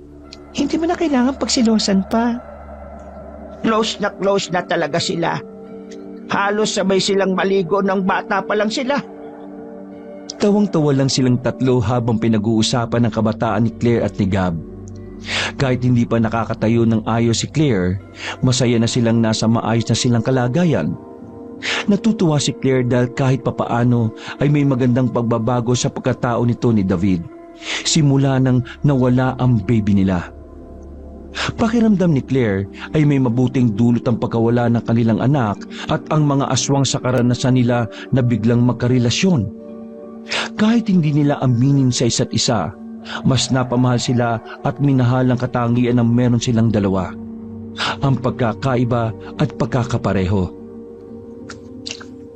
S5: Hindi mo na kailangan pagsilosan pa.
S3: Close na talaga sila. Halos sabay silang maligo ng bata pa lang sila.
S2: Tawang-tawa lang silang tatlo habang pinag-uusapan ang kabataan ni Claire at ni Gab. Kahit hindi pa nakakatayo ng ayos si Claire, masaya na silang nasa maayos na silang kalagayan. Natutuwa si Claire dahil kahit papaano ay may magandang pagbabago sa pagkatao nito ni David. Simula nang nawala ang baby nila. Pakiramdam ni Claire ay may mabuting dulot ang pagkawala ng kanilang anak at ang mga aswang sa karanasan nila na biglang magkarelasyon. Kahit hindi nila aminin sa isa't isa, mas napamahal sila at minahal ang katangian ng meron silang dalawa. Ang pagkakaiba at pagkakapareho.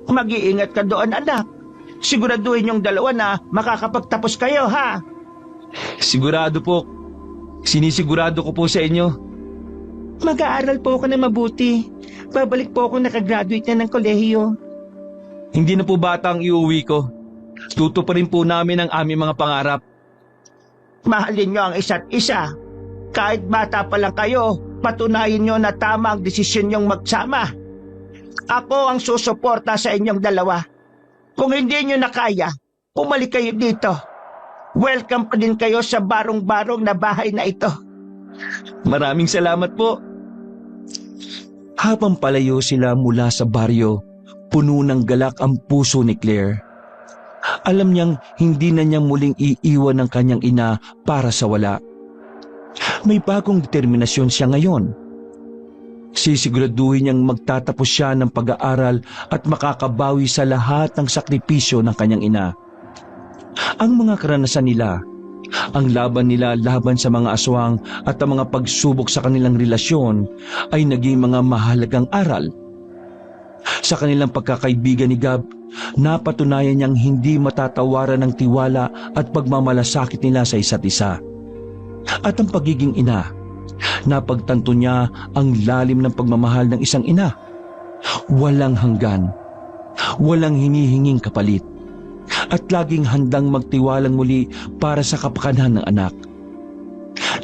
S3: Mag-iingat ka doon anak. Siguraduhin yung dalawa na makakapagtapos kayo ha.
S2: Sigurado po. Sinisigurado ko po sa inyo.
S5: Mag-aaral po ako na mabuti. Babalik po ako nakagraduate na ng kolehiyo.
S2: Hindi na po bata ang iuwi ko. Tutuparin po namin ang aming mga pangarap.
S3: Mahalin nyo ang isa't isa. Kahit bata pa lang kayo, patunayan nyo na tama ang desisyon nyong magsama. Ako ang susuporta sa inyong dalawa. Kung hindi nyo na kaya, umalik kayo dito. Welcome pa din kayo sa barong-barong na bahay na ito.
S2: Maraming salamat po. Habang palayo sila mula sa baryo, puno ng galak ang puso ni Claire. Alam niyang hindi na niya muling iiwan ang kanyang ina para sa wala. May bagong determinasyon siya ngayon. Sisiguraduhin niyang magtatapos siya ng pag-aaral at makakabawi sa lahat ng sakripisyo ng kanyang ina. Ang mga karanasan nila, ang laban nila laban sa mga aswang at ang mga pagsubok sa kanilang relasyon ay naging mga mahalagang aral. Sa kanilang pagkakaibigan ni Gab, napatunayan niyang hindi matatawaran ng tiwala at pagmamalasakit nila sa isa't isa. At ang pagiging ina, napagtanto niya ang lalim ng pagmamahal ng isang ina. Walang hanggan, walang hinihinging kapalit, at laging handang magtiwalang muli para sa kapakanan ng anak.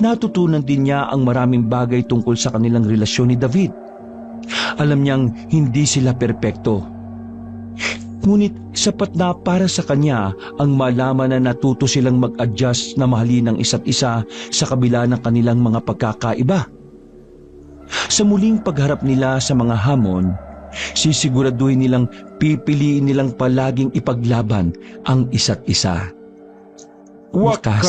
S2: Natutunan din niya ang maraming bagay tungkol sa kanilang relasyon ni David. Alam niyang hindi sila perpekto. Ngunit sapat na para sa kanya ang malaman na natuto silang mag-adjust na mahalin ang isa't isa sa kabila ng kanilang mga pagkakaiba. Sa muling pagharap nila sa mga hamon, sisiguraduhin nilang pipiliin nilang palaging ipaglaban ang isa't isa.
S1: Wakas!